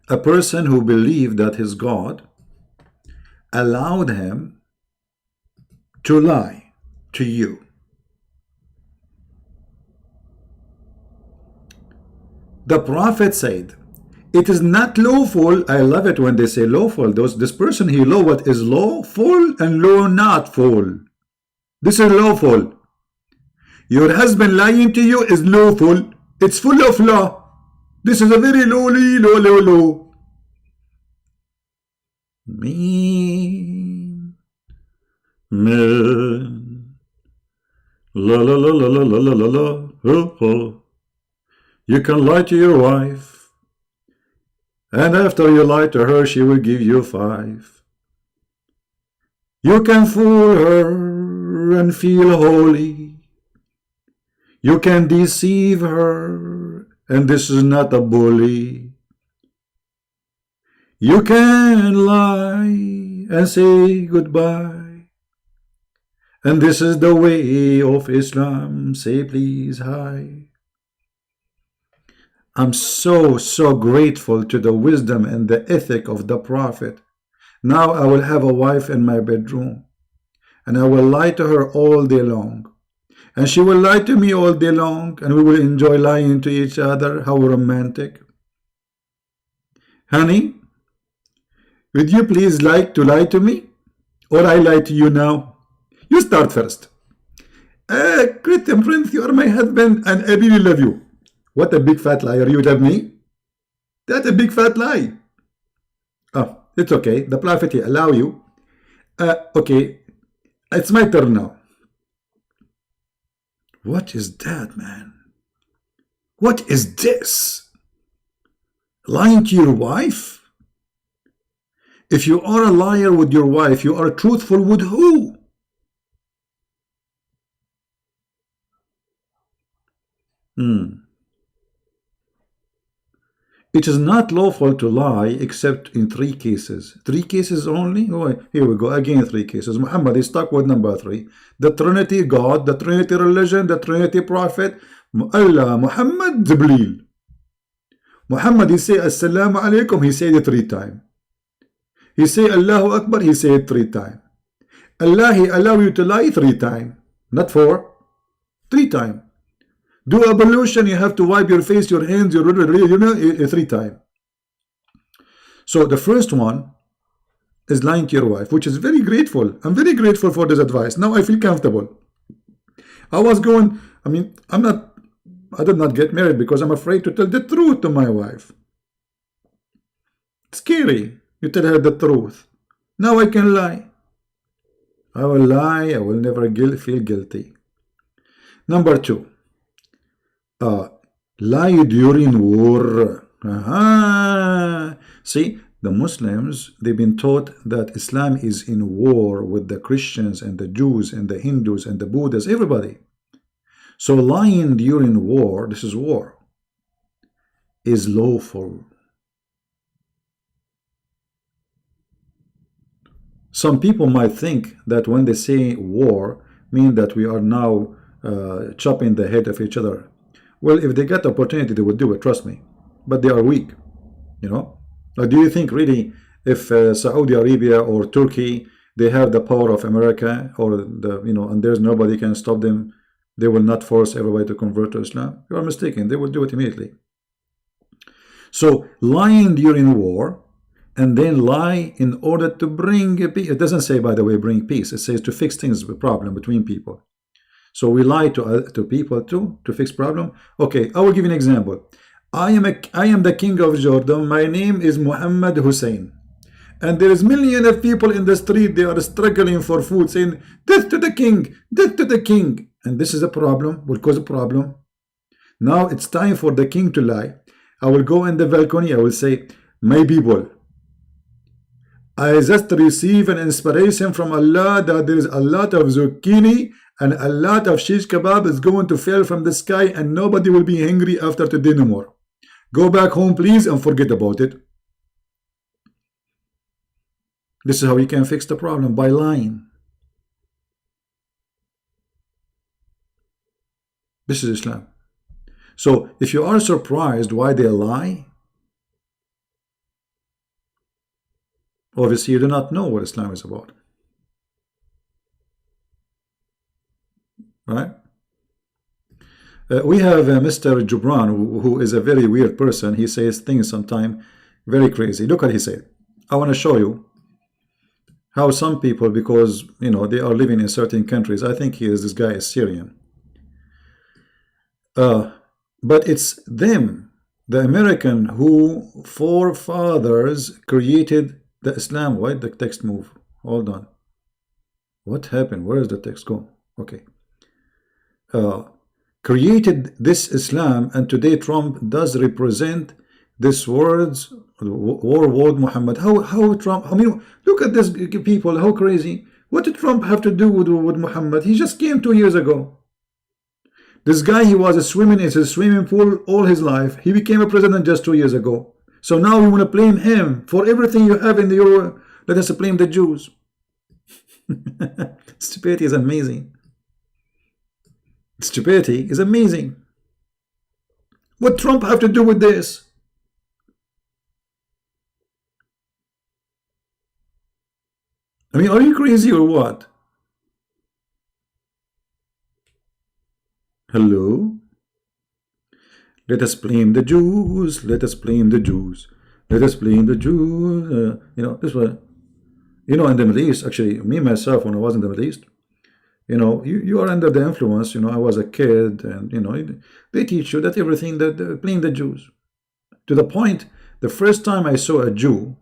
A person who believed that his God allowed him to lie to you. The Prophet said, it is not lawful. I love it when they say lawful. This person, he know what is lawful and law not full. This is lawful. Your husband lying to you is lawful. It's full of law. This is a very low. Me. La. You can lie to your wife. And after you lie to her, she will give you 5. You can fool her and feel holy. You can deceive her, and this is not a bully. You can lie and say goodbye. And this is the way of Islam. Say please hi. I'm so grateful to the wisdom and the ethic of the Prophet. Now I will have a wife in my bedroom, and I will lie to her all day long, and she will lie to me all day long, and we will enjoy lying to each other. How romantic. Honey, would you please like to lie to me, or I lie to you now? You start first. Christian Prince, you are my husband, and I really love you. What a big fat liar. You love me? That's a big fat lie. Oh, it's okay. The Prophet will allow you. Okay, it's my turn now. What is that, man? What is this? Lying to your wife? If you are a liar with your wife, you are truthful with who? It is not lawful to lie except in 3 cases. 3 cases only? Oh, here we go, again 3 cases. Muhammad is stuck with number 3. The Trinity God, the Trinity religion, the Trinity Prophet, Allah, Muhammad, Jibreel. Muhammad, he say Assalamu alaikum, he said it 3 times. He say Allahu Akbar, he said it 3 times. Allah, he allow you to lie 3 times, not 4, 3 times. Do ablution, you have to wipe your face, your hands, your 3 times. So the first one is lying to your wife, which is very grateful. I'm very grateful for this advice. Now I feel comfortable. I was going, I did not get married because I'm afraid to tell the truth to my wife. It's scary. You tell her the truth. Now I can lie. I will lie. I will never feel guilty. Number 2. Lie during war. See, the Muslims, they've been taught that Islam is in war with the Christians and the Jews and the Hindus and the Buddhists, everybody. So lying during war, this is war, is lawful. Some people might think that when they say war, mean that we are now chopping the head of each other. Well, if they get the opportunity, they would do it, trust me. But they are weak, you know. Or do you think really if Saudi Arabia or Turkey, they have the power of America, or the, you know, and there's nobody can stop them, they will not force everybody to convert to Islam? You are mistaken. They will do it immediately. So lying during war, and then lie in order to bring peace. It doesn't say, by the way, bring peace. It says to fix things, the problem between people. So we lie to people too, to fix problem. Okay, I will give you an example. I am the king of Jordan. My name is Mohammed Hussein. And there is millions of people in the street. They are struggling for food, saying, death to the king, death to the king. And this is a problem, will cause a problem. Now it's time for the king to lie. I will go in the balcony. I will say, my people, I just received an inspiration from Allah that there is a lot of zucchini and a lot of shish kebab is going to fall from the sky and nobody will be hungry after today no more. Go back home, please, and forget about it. This is how you can fix the problem, by lying. This is Islam. So if you are surprised why they lie, obviously you do not know what Islam is about. Right? We have Mr. Jubran, who is a very weird person. He says things sometimes very crazy. Look what he said. I want to show you how some people, because you know they are living in certain countries, I think this guy is Syrian. But it's them, the American, who forefathers created the Islam. Why did the text move? Hold on. What happened? Where does the text go? Okay. Created this Islam, and today Trump does represent this words, war word Muhammad. How Trump, I mean, look at this people, how crazy. What did Trump have to do with Muhammad? He just came 2 years ago. This guy, he was swimming in his swimming pool all his life. He became a president just 2 years ago. So now we want to blame him for everything you have in the Euro. Let us blame the Jews. Stupidity is amazing. Stupidity is amazing. What Trump have to do with this? I mean, are you crazy or what? Hello? Let us blame the Jews. Let us blame the Jews. Let us blame the Jews. You know, this was, you know, in the Middle East, actually, me, myself, when I was in the Middle East, you know, you are under the influence. You know, I was a kid, and, you know, they teach you that everything that blame the Jews. To the point, the first time I saw a Jew,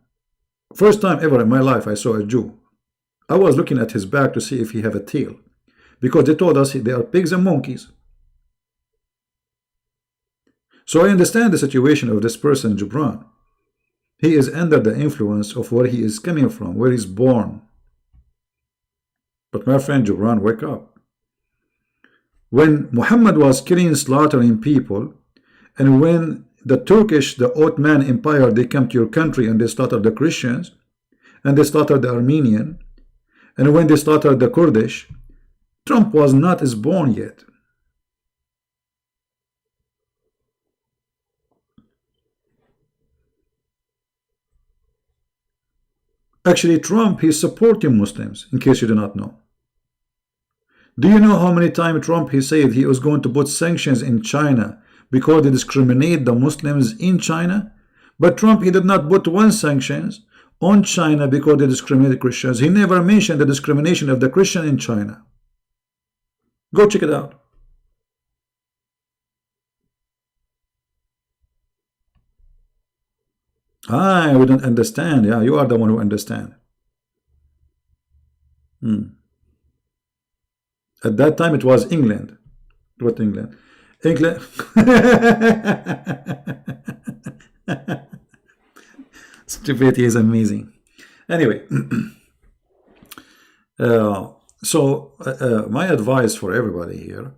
first time ever in my life I saw a Jew, I was looking at his back to see if he have a tail. Because they told us they are pigs and monkeys. So I understand the situation of this person, Jubran. He is under the influence of where he is coming from, where he's born. But my friend Jubran, wake up. When Muhammad was killing, slaughtering people, and when the Turkish, the Ottoman Empire, they come to your country and they slaughtered the Christians, and they slaughtered the Armenian, and when they slaughtered the Kurdish, Trump was not as born yet. Actually, Trump, he's supporting Muslims, in case you do not know. Do you know how many times Trump, he said he was going to put sanctions in China because they discriminate the Muslims in China? But Trump, he did not put one sanctions on China because they discriminate Christians. He never mentioned the discrimination of the Christian in China. Go check it out. We don't understand. Yeah, you are the one who understand. At that time, it was England. What England? England. Stupidity is amazing. Anyway, my advice for everybody here: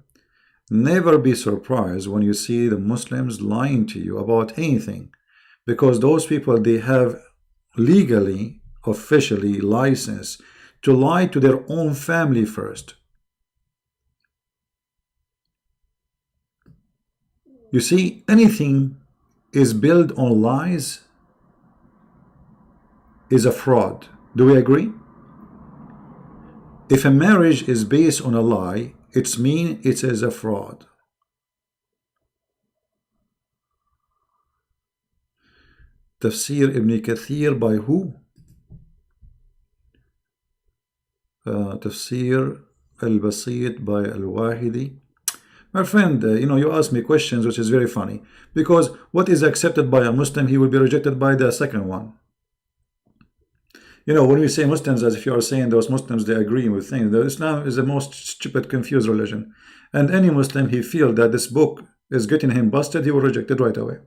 never be surprised when you see the Muslims lying to you about anything, because those people, they have legally, officially license to lie to their own family first. You see, anything is built on lies is a fraud. Do we agree? If a marriage is based on a lie, it means it is a fraud. Tafsir Ibn Kathir by who? Tafsir al-Basit by al-Wahidi. My friend, you ask me questions which is very funny, because what is accepted by a Muslim, he will be rejected by the second one. When we say Muslims, as if you are saying those Muslims, they agree with things. Islam is the most stupid, confused religion. And any Muslim, he feels that this book is getting him busted, he will reject it right away.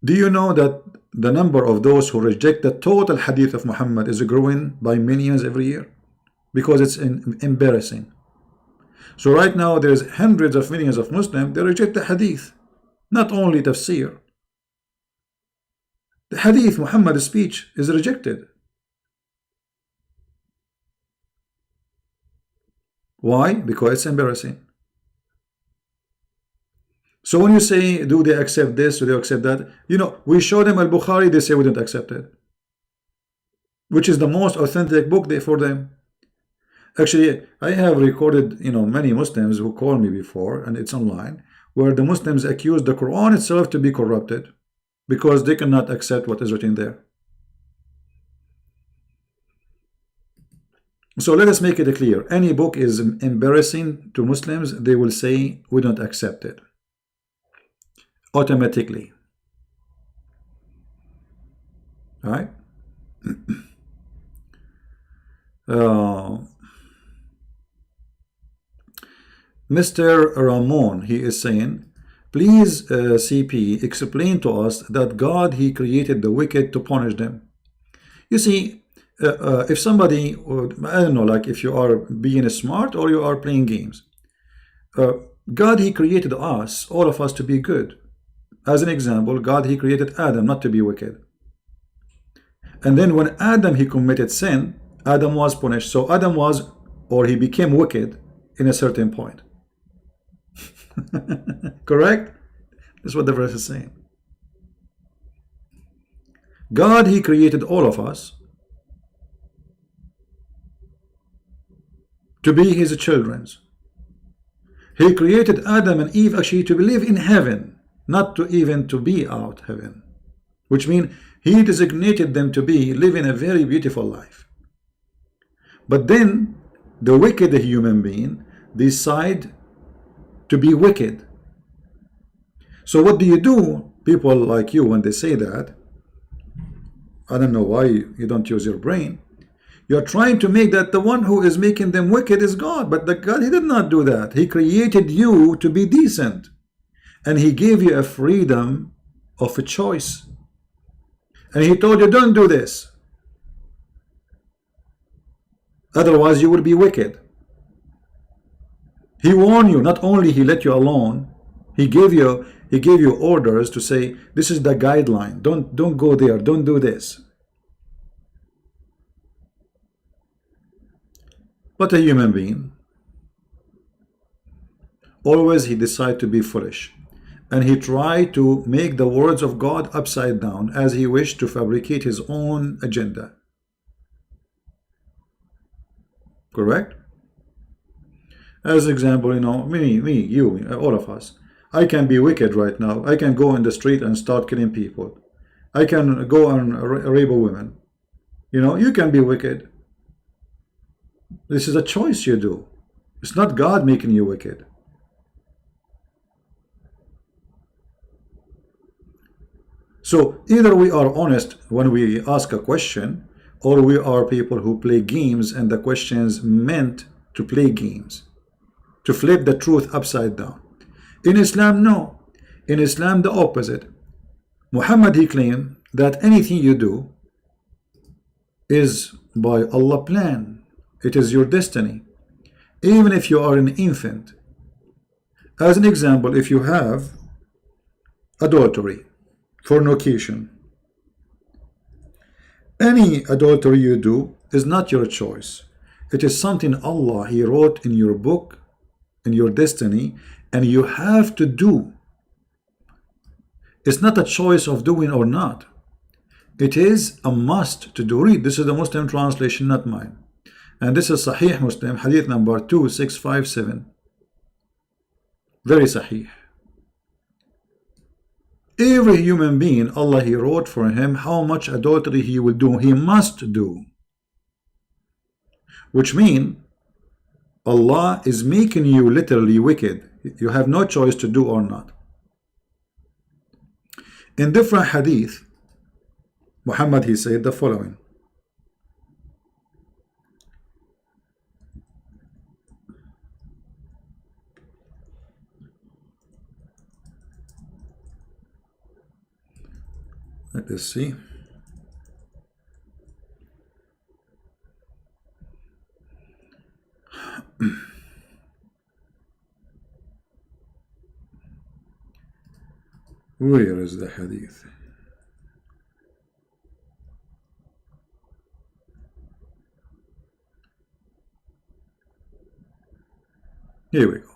Do you know that the number of those who reject the total hadith of Muhammad is growing by millions every year? Because it's embarrassing. So right now there's hundreds of millions of Muslims, they reject the hadith, not only tafsir. The hadith, Muhammad's speech, is rejected. Why? Because it's embarrassing. So when you say, do they accept this, do they accept that? We show them Al-Bukhari, they say we don't accept it, which is the most authentic book for them. Actually, I have recorded, many Muslims who called me before, and it's online, where the Muslims accuse the Quran itself to be corrupted because they cannot accept what is written there. So let us make it clear. Any book is embarrassing to Muslims, they will say we don't accept it automatically. All right? Mr. Ramon, he is saying, please, CP, explain to us that God, he created the wicked to punish them. You see, if somebody, I don't know, like if you are being smart or you are playing games, God, he created us, all of us, to be good. As an example, God, he created Adam not to be wicked. And then when Adam, he committed sin, Adam was punished. So Adam was, or he became wicked in a certain point. Correct? That's what the verse is saying. God, he created all of us to be his children. He created Adam and Eve actually to live in heaven, not to even to be out heaven, which means he designated them to be living a very beautiful life. But then the wicked human being decide to be wicked. So what do? People like you, when they say that, I don't know why you don't use your brain. You're trying to make that the one who is making them wicked is God. But the God, he did not do that. He created you to be decent. And he gave you a freedom of a choice. And he told you, don't do this. Otherwise you will be wicked. He warned you. Not only he let you alone, he gave you orders to say, this is the guideline. Don't go there. Don't do this. But a human being, always he decides to be foolish. and he tried to make the words of God upside down as he wished to fabricate his own agenda. Correct? As example, you know, me, you, all of us. I can be wicked right now. I can go in the street and start killing people. I can go and rape a woman. You know, you can be wicked. This is a choice you do. It's not God making you wicked. So either we are honest when we ask a question, or we are people who play games and the questions meant to play games, to flip the truth upside down. In Islam, no. In Islam, the opposite. Muhammad, he claimed that anything you do is by Allah's plan. It is your destiny. Even if you are an infant. As an example, if you have adultery, fornication, any adultery you do is not your choice. It is something Allah, he wrote in your book, in your destiny, and you have to do. It's not a choice of doing or not. It is a must to do. Read, this is the Muslim translation, not mine. And this is Sahih Muslim, hadith number 2657. Very Sahih. Every human being, Allah, he wrote for him how much adultery he will do. He must do. Which means Allah is making you literally wicked. You have no choice to do or not. In different hadith, Muhammad, he said the following. Let us see. Where is the hadith? Here we go.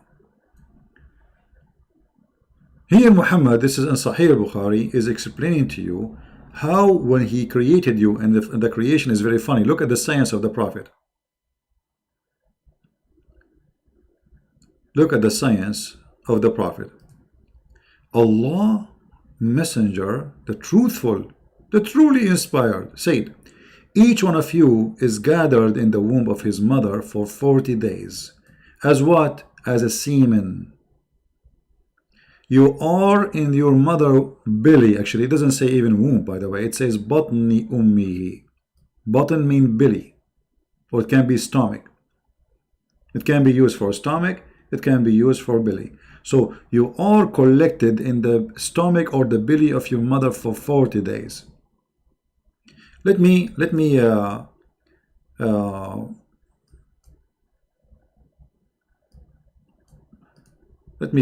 Here Muhammad, this is in Sahih Bukhari, is explaining to you how when he created you, and the creation is very funny. Look at the science of the Prophet. Look at the science of the Prophet. Allah, messenger, the truthful, the truly inspired, said, each one of you is gathered in the womb of his mother for 40 days. As what? As a semen. You are in your mother belly. Actually, it doesn't say even womb, by the way. It says batni ummihi. Batan means belly, or it can be stomach. It can be used for stomach. It can be used for belly. So you are collected in the stomach or the belly of your mother for 40 days. Let me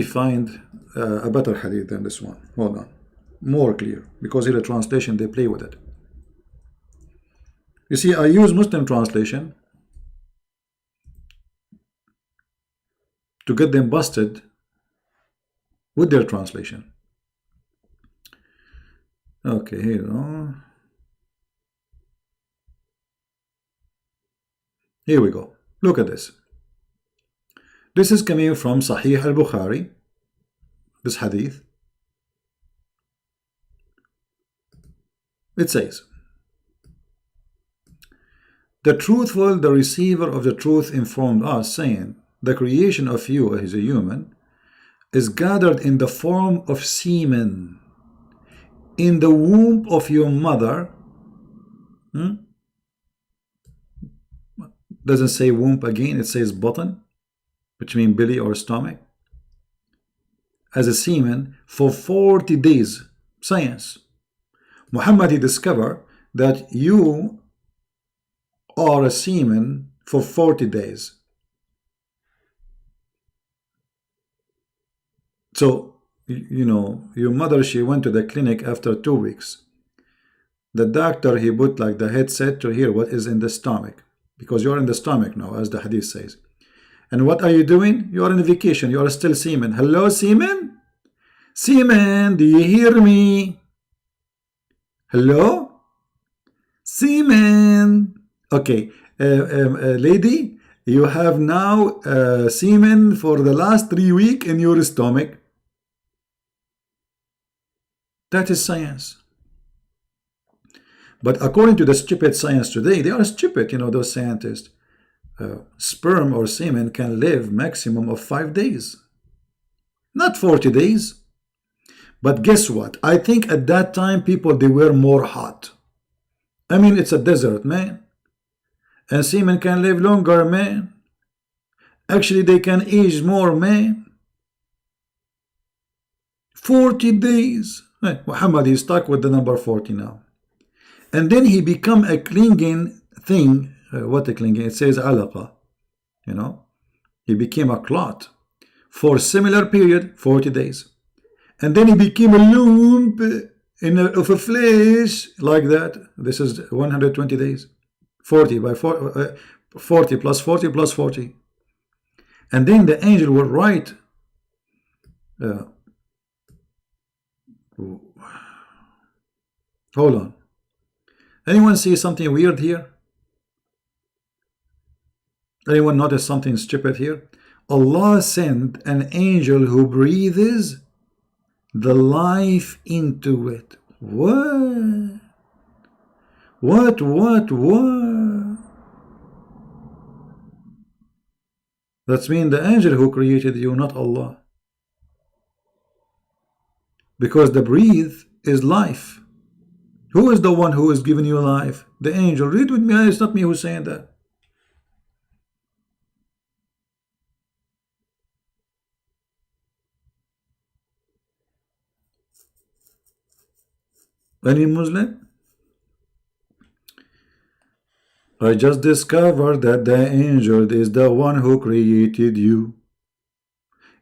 find a better hadith than this one. Hold on. More clear. Because in the translation they play with it. You see, I use Muslim translation to get them busted with their translation. Okay, here we go. Here we go. Look at this. This is coming from Sahih al-Bukhari, this hadith. It says, the truthful, the receiver of the truth informed us, saying, the creation of you as a human is gathered in the form of semen in the womb of your mother. Doesn't say womb again, it says button, which means belly or stomach, as a semen for 40 days. Science. Muhammad, he discovered that you are a semen for 40 days. So, you know, your mother, she went to the clinic after 2 weeks. The doctor, he put like the headset to hear what is in the stomach, because you're in the stomach now, as the hadith says. And what are you doing? You are on vacation. You are still semen. Hello, semen? Seaman, do you hear me? Hello? Seaman. Okay, lady, you have now semen for the last 3 weeks in your stomach. That is science. But according to the stupid science today, they are stupid, you know, those scientists. Sperm or semen can live maximum of 5 days. Not 40 days. But guess what? I think at that time people, they were more hot. I mean, it's a desert, man. And semen can live longer, man. Actually, they can age more, man. 40 days. Muhammad is stuck with the number 40 now. And then he become a clinging thing. What a clinging? It says alaqa. You know, he became a clot for similar period, 40 days. And then he became a lump of a flesh like that. This is 120 days. 40 by 40 plus 40 plus 40. And then the angel will write hold on. Anyone see something weird here? Anyone notice something stupid here? Allah sent an angel who breathes the life into it. What? What? That's mean the angel who created you, not Allah. Because the breathe is life. Who is the one who is giving you life? The angel. Read with me. It's not me who's saying that. Any Muslim? I just discovered that the angel is the one who created you.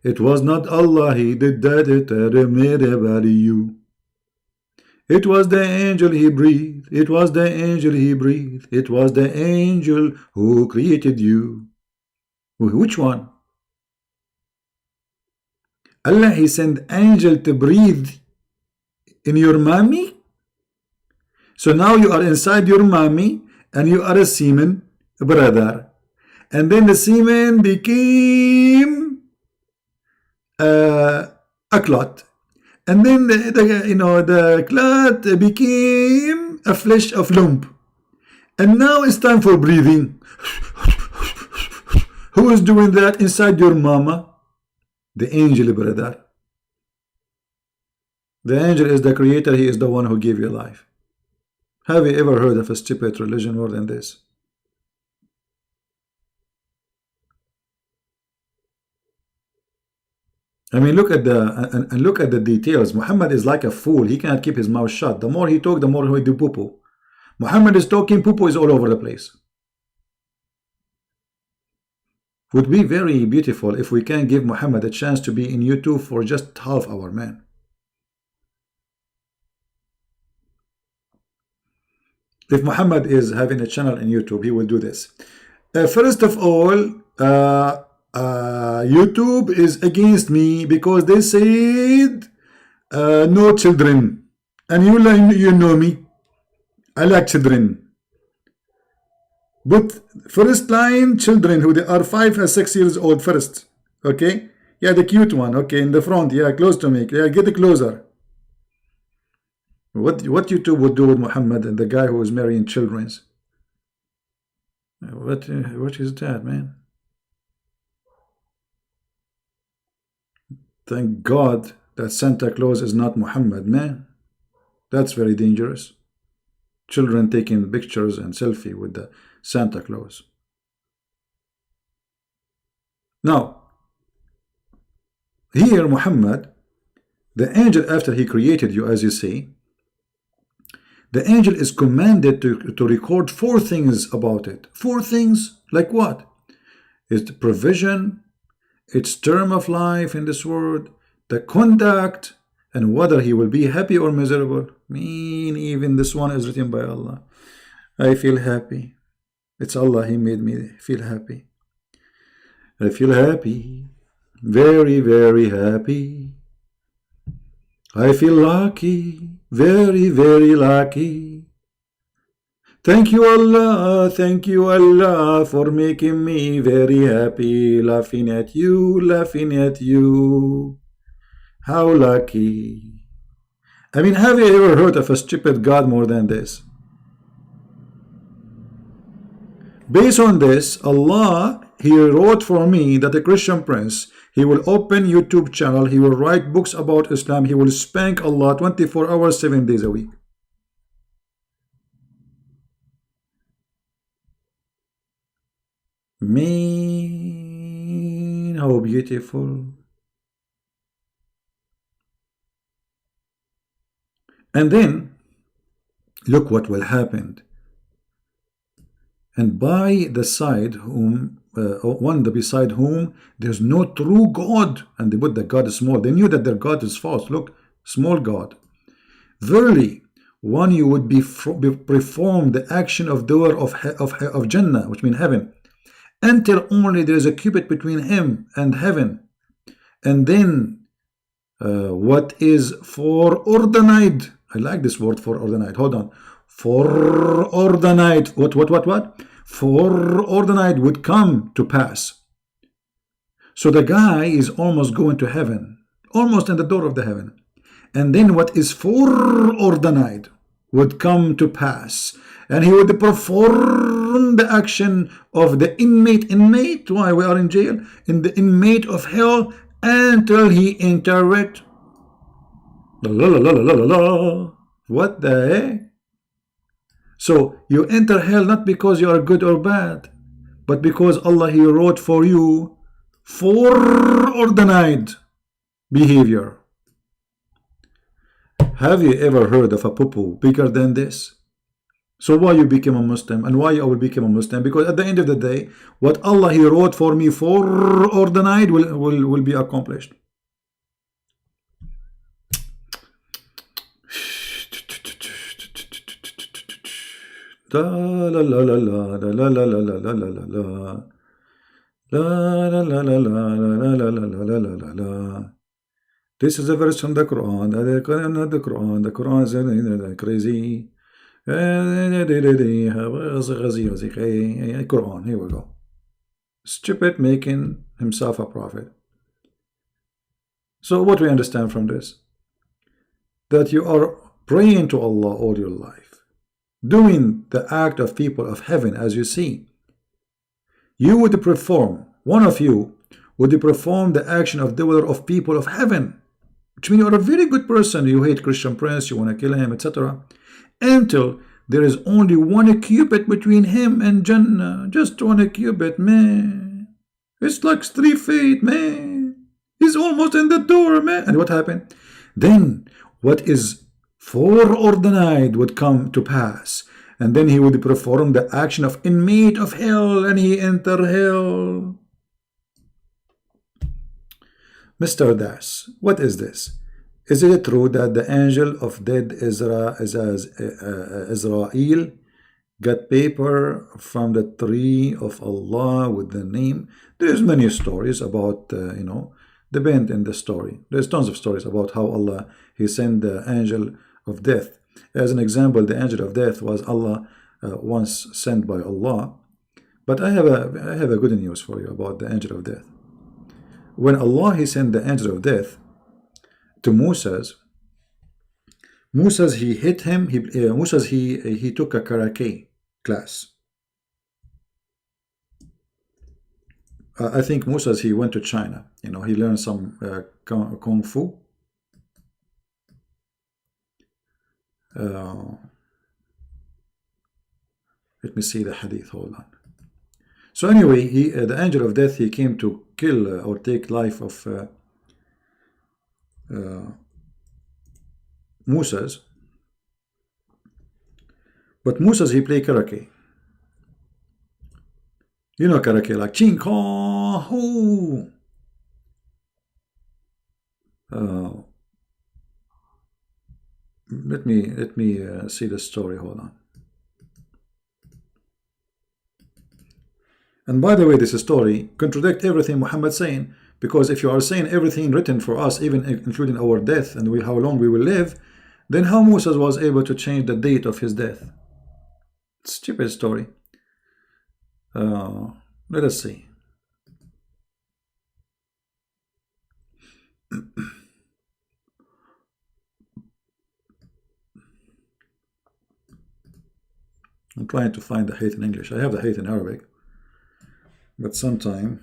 It was not Allah, he did that, it made everybody you. It was the angel he breathed, it was the angel he breathed, it was the angel who created you. Which one? Allah, he sent angel to breathe in your mommy? So now you are inside your mommy and you are a semen brother. And then the semen became a clot. And then the clot became a flesh of lump. And now it's time for breathing. Who is doing that inside your mama? The angel brother. The angel is the creator, he is the one who gave you life. Have you ever heard of a stupid religion more than this? I mean, look at the details. Muhammad is like a fool. He cannot keep his mouth shut. The more he talk, the more he do poo-poo. Muhammad is talking, poo-poo is all over the place. Would be very beautiful if we can give Muhammad a chance to be in YouTube for just half hour, man. If Muhammad is having a channel in YouTube, he will do this. First of all, YouTube is against me because they said no children. And you know me. I like children. But first line, children who they are 5 and 6 years old first. Okay? Yeah, the cute one. Okay, in the front. Yeah, close to me. Yeah, get closer. What YouTube would do with Muhammad and the guy who is marrying children? What is that, man? Thank God that Santa Claus is not Muhammad, man. That's very dangerous. Children taking pictures and selfie with the Santa Claus. Now, here Muhammad, the angel after he created you, as you see, the angel is commanded to record 4 things about it. 4 things, like what? It's the provision, its term of life in this world, the conduct, and whether he will be happy or miserable. Even this one is written by Allah. I feel happy. It's Allah, he made me feel happy. I feel happy. Very, very happy. I feel lucky, very, very lucky. Thank you Allah for making me very happy, laughing at you, laughing at you. How lucky. I mean, have you ever heard of a stupid God more than this? Based on this, Allah, He wrote for me that a Christian prince, he will open YouTube channel, he will write books about Islam, he will spank Allah 24 hours, 7 days a week. Man, how beautiful. And then, look what will happen. And by the side whom, beside whom there's no true God, and they put that God is small. They knew that their God is false. Look, small God. Verily, one you would perform the action of doer of Jannah, which means heaven, until only there is a cubit between him and heaven. And then what is foreordained, I like this word foreordained, hold on, foreordained, what foreordained would come to pass. So the guy is almost going to heaven, almost in the door of the heaven, and then what is foreordained would come to pass, and he would perform the action of the inmate, why we are in jail, in the inmate of hell, until he enter it. What the heck? So you enter hell not because you are good or bad, but because Allah, He wrote for you foreordained behavior. Have you ever heard of a poo-poo bigger than this? So why you became a Muslim, and why I will become a Muslim? Because at the end of the day, what Allah, He wrote for me foreordained will be accomplished. La la la la la la la la la la la la la la la la. This is a verse from the Quran. The Quran is crazy. Quran, here we go. Stupid making himself a prophet. So what we understand from this? That you are praying to Allah all your life, doing the act of people of heaven, as you see. You would perform, one of you would perform the action of doer of people of heaven, which means you are a very good person. You hate Christian prince, you want to kill him, etc. Until there is only one cubit between him and Jannah. Just one cubit, man. It's like 3 feet, man. He's almost in the door, man. And what happened? Then what is foreordained would come to pass, and then he would perform the action of inmate of hell, and he enter hell. Mr. Das, what is this? Is it true that the angel of dead Israel got paper from the tree of Allah with the name? There's many stories about depend in the story. There's tons of stories about how Allah, He sent the angel of death. As an example, the angel of death was Allah once sent by Allah. But I have a good news for you about the angel of death. When Allah, He sent the angel of death to Moses, he hit him. He took a karate class. I think Moses, he went to China. He learned some kung fu. Let me see the hadith. Hold on. So anyway, the angel of death, he came to kill or take life of Moses. But Moses, he played karate. You know karate, like ching kong hoo. Let me see the story. Hold on. And by the way, this story contradicts everything Muhammad saying, Because if you are saying everything written for us, even including our death and how long we will live, then how Moses was able to change the date of his death? Stupid story. Let us see. I'm trying to find the hate in English. I have the hate in Arabic, but sometimes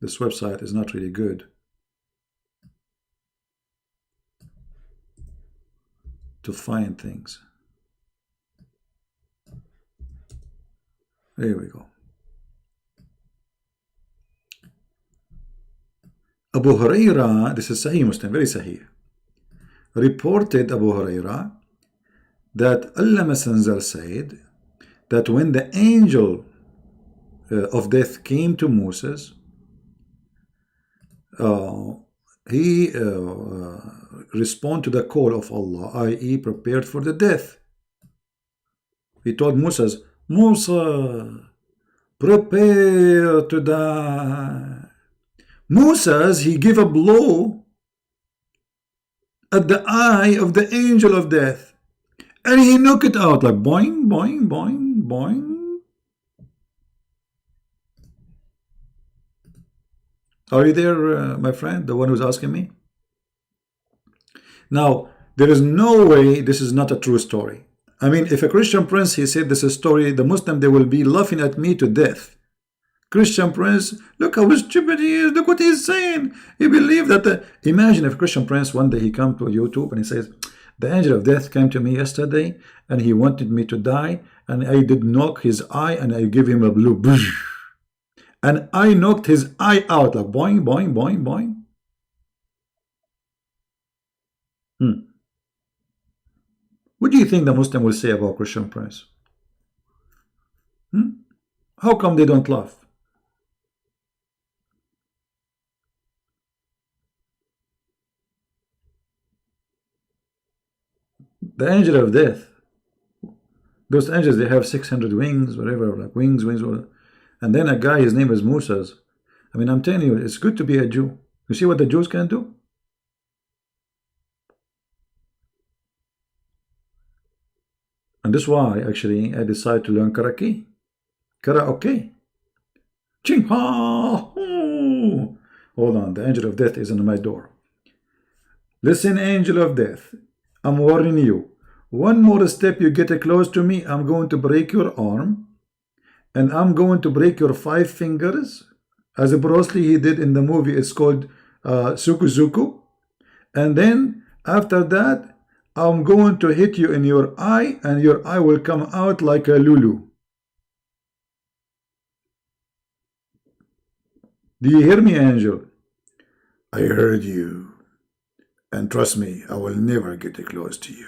this website is not really good to find things. There we go. Abu Huraira, this is Sahih Muslim, very Sahih, reported Abu Huraira that Allah Messenger said that when the angel of death came to Moses, he responded to the call of Allah, i.e. prepared for the death. He told Moses, Musa, prepare to die. Moses, he gave a blow at the eye of the angel of death, and he knocked it out like boing, boing, boing, boing. Are you there, my friend, the one who's asking me? Now, there is no way this is not a true story. I mean, if a Christian prince, he said this is a story, the Muslim, they will be laughing at me to death. Christian prince, look how stupid he is, look what he's saying. He believed that, imagine if Christian prince, one day he comes to YouTube and he says, the angel of death came to me yesterday and he wanted me to die, and I did knock his eye and I gave him a blue, and I knocked his eye out like boing, boing, boing, boing. What do you think the Muslim will say about Christian prince? How come they don't laugh? The angel of death, those angels, they have 600 wings, whatever, like wings, whatever. And then a guy, his name is Moses. I mean, I'm telling you, it's good to be a Jew. You see what the Jews can do? And this is why, actually, I decided to learn karaoke. Karaoke. Ching ha! Hold on, the angel of death is on my door. Listen, angel of death, I'm warning you. One more step you get close to me, I'm going to break your arm, and I'm going to break your 5 fingers, as Bruce Lee he did in the movie. It's called Suku. And then after that, I'm going to hit you in your eye, and your eye will come out like a Lulu. Do you hear me, angel? I heard you. And trust me, I will never get close to you.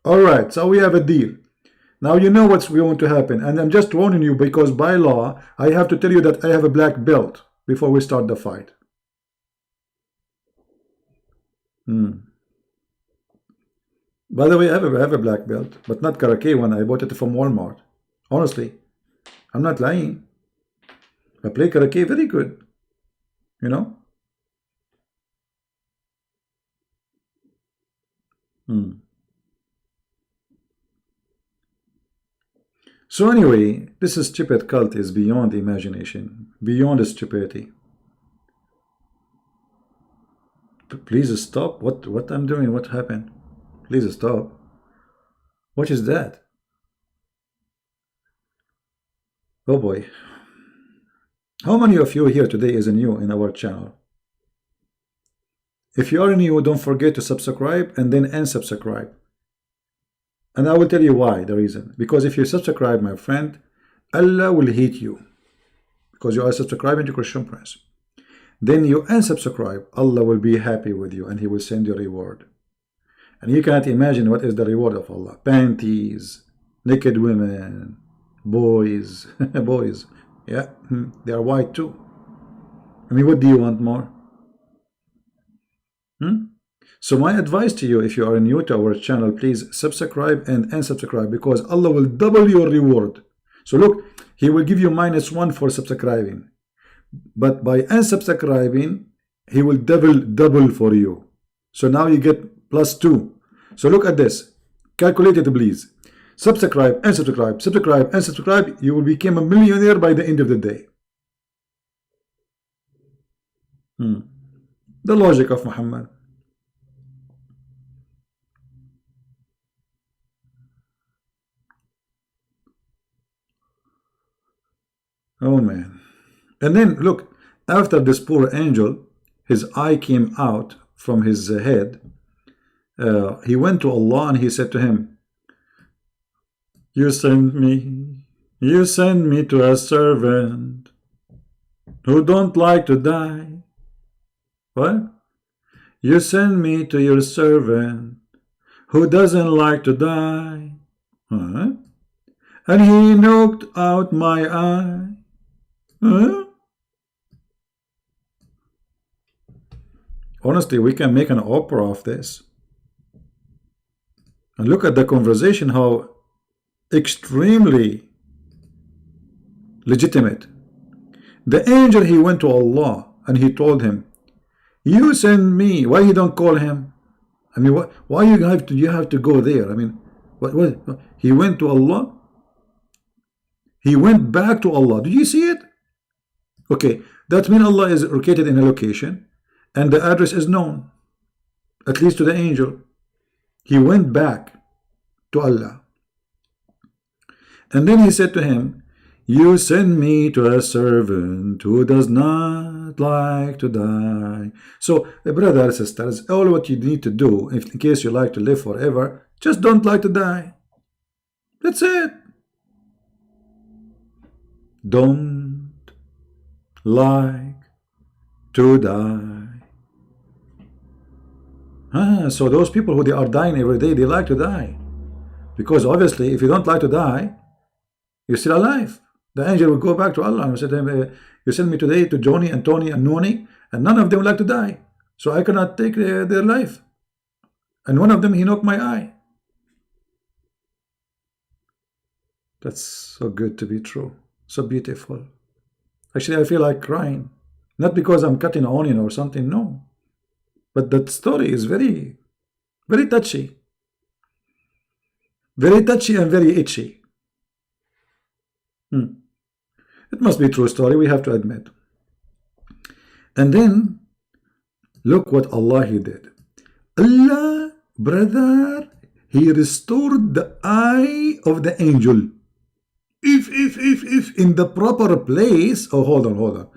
Alright, so we have a deal. Now you know what's going to happen. And I'm just warning you, because by law, I have to tell you that I have a black belt before we start the fight. By the way, I have a black belt, but not karaoke one. I bought it from Walmart. Honestly, I'm not lying. I play karaoke very good. You know? So anyway, this stupid cult is beyond imagination, beyond stupidity. Please stop. What I'm doing? What happened? Please stop. What is that? Oh boy. How many of you here today is new in our channel? If you are new, don't forget to subscribe and then unsubscribe. And I will tell you why, the reason. Because if you subscribe, my friend, Allah will hate you, because you are subscribing to Christian Prince. Then you unsubscribe, Allah will be happy with you and He will send you a reward. And you can't imagine what is the reward of Allah. Panties, naked women, boys, boys. Yeah, they are white too. I mean, what do you want more? So my advice to you, if you are new to our channel, please subscribe and unsubscribe, because Allah will double your reward. So look, He will give you -1 for subscribing, But by unsubscribing, he will double for you. So now you get +2. So look at this. Calculate it, please. Subscribe, unsubscribe, subscribe, unsubscribe. You will become a millionaire by the end of the day. The logic of Muhammad. Oh man. And then look, after this poor angel, his eye came out from his head. He went to Allah and he said to him, you send me to a servant who don't like to die. What? You send me to your servant who doesn't like to die. Huh? And he knocked out my eye. Huh? Honestly, we can make an opera of this. And look at the conversation, how extremely legitimate. The angel, he went to Allah and he told him, you send me. Why you don't call him? I mean, why you have to go there? I mean, what he went to Allah. He went back to Allah. Did you see it? Okay, that means Allah is located in a location and the address is known, at least to the angel. He went back to Allah. And then he said to him, you send me to a servant who does not like to die. So, brothers and sisters, all what you need to do, in case you like to live forever, just don't like to die. That's it. Don't like to die. So those people who they are dying every day, they like to die. Because obviously, if you don't like to die, you're still alive. The angel will go back to Allah and say to him, you send me today to Johnny and Tony and Noni, and none of them would like to die. So I cannot take their life. And one of them, he knocked my eye. That's so good to be true. So beautiful. Actually, I feel like crying. Not because I'm cutting an onion or something, no. But that story is very, very touchy. Very touchy and very itchy. It must be a true story, we have to admit. And then, look what Allah he did. Allah, brother, he restored the eye of the angel. If in the proper place. Oh, hold on.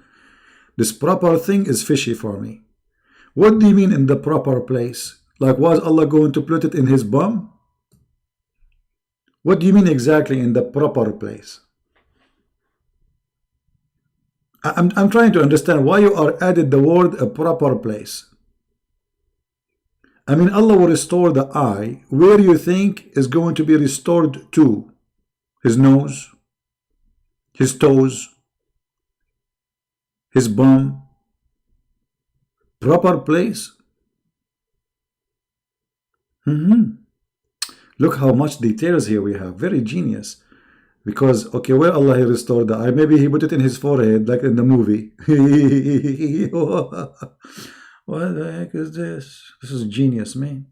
This proper thing is fishy for me. What do you mean in the proper place? Like, was Allah going to put it in his bum? What do you mean exactly in the proper place? I'm trying to understand why you are added the word a proper place. I mean, Allah will restore the eye. Where you think is going to be restored to? His nose, his toes, his bum. Proper place. Look how much details here we have. Very genius. Because, okay, where Allah he restored the eye? Maybe he put it in his forehead, like in the movie. What the heck is this? This is genius, man.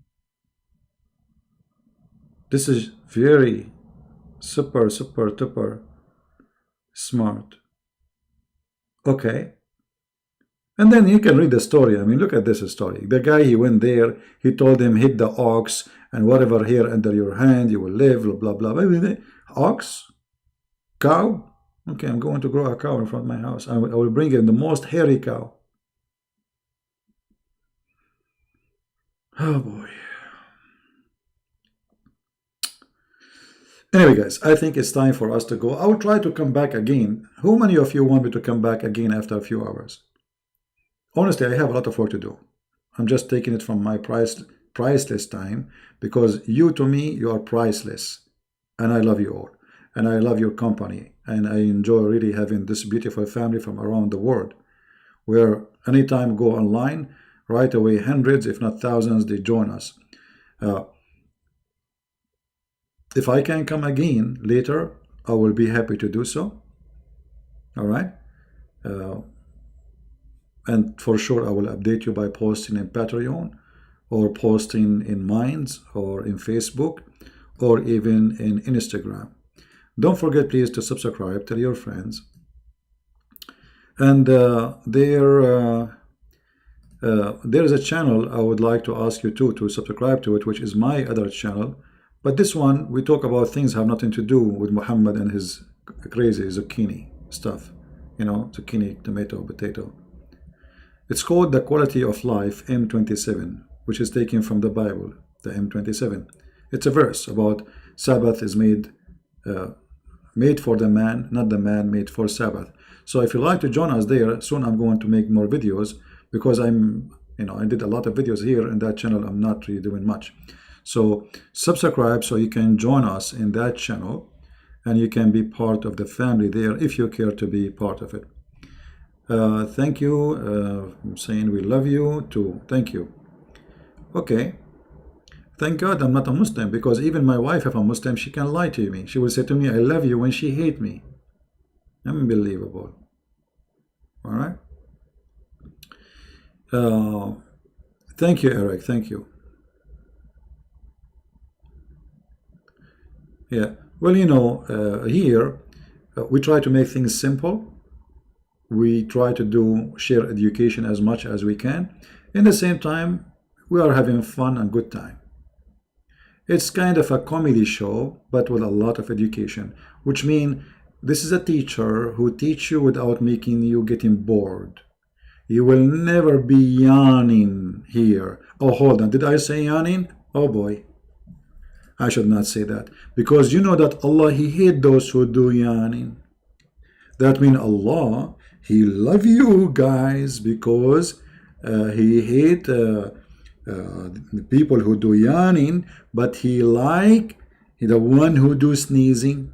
This is very super duper smart. Okay. And then you can read the story. I mean, look at this story. The guy, he went there. He told him, hit the ox and whatever here under your hand, you will live, blah, blah, blah. Ox? Cow? Okay, I'm going to grow a cow in front of my house. I will bring in the most hairy cow. Oh boy. Anyway, guys, I think it's time for us to go. I will try to come back again. How many of you want me to come back again after a few hours? Honestly, I have a lot of work to do. I'm just taking it from my priceless time, because you, to me, you are priceless. And I love you all. And I love your company. And I enjoy really having this beautiful family from around the world, where anytime go online, right away hundreds, if not thousands, they join us. If I can come again later, I will be happy to do so. All right. And for sure, I will update you by posting in Patreon, or posting in Minds, or in Facebook, or even in Instagram. Don't forget, please, to subscribe, tell your friends. And there is a channel I would like to ask you to subscribe to it, which is my other channel. But this one, we talk about things have nothing to do with Muhammad and his crazy zucchini stuff. You know, zucchini, tomato, potato. It's called The Quality of Life, M27, which is taken from the Bible, the M27. It's a verse about Sabbath is made for the man, not the man made for Sabbath. So if you like to join us there, soon I'm going to make more videos, because I did a lot of videos here in that channel. I'm not really doing much. So subscribe so you can join us in that channel, and you can be part of the family there if you care to be part of it. Thank you. I'm saying we love you too. Thank you. Okay. Thank God I'm not a Muslim, because even my wife, if I'm Muslim, she can lie to me. She will say to me, I love you, when she hate me. Unbelievable. All right. Thank you, Eric. Thank you. Yeah. Well, here we try to make things simple. We try to share education as much as we can. In the same time, we are having fun and good time. It's kind of a comedy show, but with a lot of education, which means this is a teacher who teach you without making you getting bored. You will never be yawning here. Oh, hold on. Did I say yawning? Oh boy. I should not say that, because you know that Allah, He hate those who do yawning. That means Allah, He love you guys, because He hate the people who do yawning, but He like the one who do sneezing,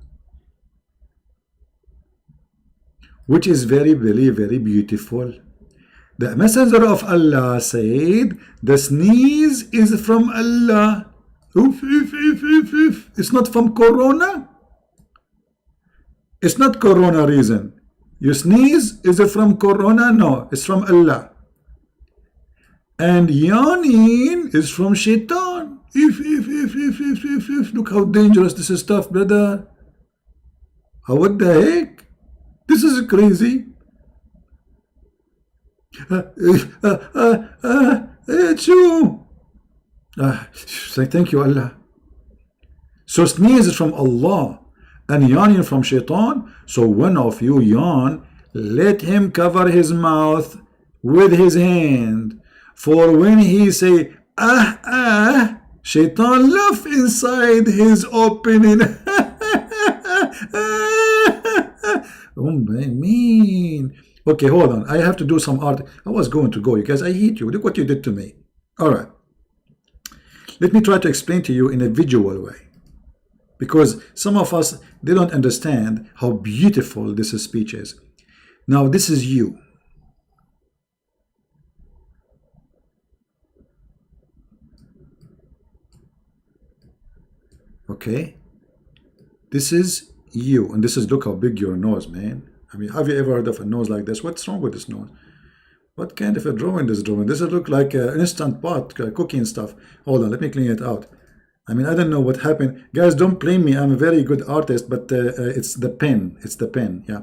which is very, very, very beautiful. The Messenger of Allah said, the sneeze is from Allah. Oof, oof, oof, oof, oof. It's not from Corona. It's not Corona reason. You sneeze, is it from Corona? No, it's from Allah. And yawning is from Shaitan. If. Look how dangerous this is stuff, brother. What the heck? This is crazy. It's you. Say thank you, Allah. So sneeze is from Allah and yawning from Shaitan. So one of you yawn, let him cover his mouth with his hand. For when he say, Shaitan laugh inside his opening. Oh, I mean. Okay, hold on. I have to do some art. I was going to go. You guys, I hate you. Look what you did to me. All right. Let me try to explain to you in a visual way. Because some of us, they don't understand how beautiful this speech is. Now, this is you. Okay? This is you. And this is, look how big your nose, man. I mean, have you ever heard of a nose like this? What's wrong with this nose? What kind of a drawing is drawing? This look like an instant pot, cooking stuff. Hold on, let me clean it out. I mean, I don't know what happened. Guys, don't blame me. I'm a very good artist, but it's the pen. It's the pen, yeah.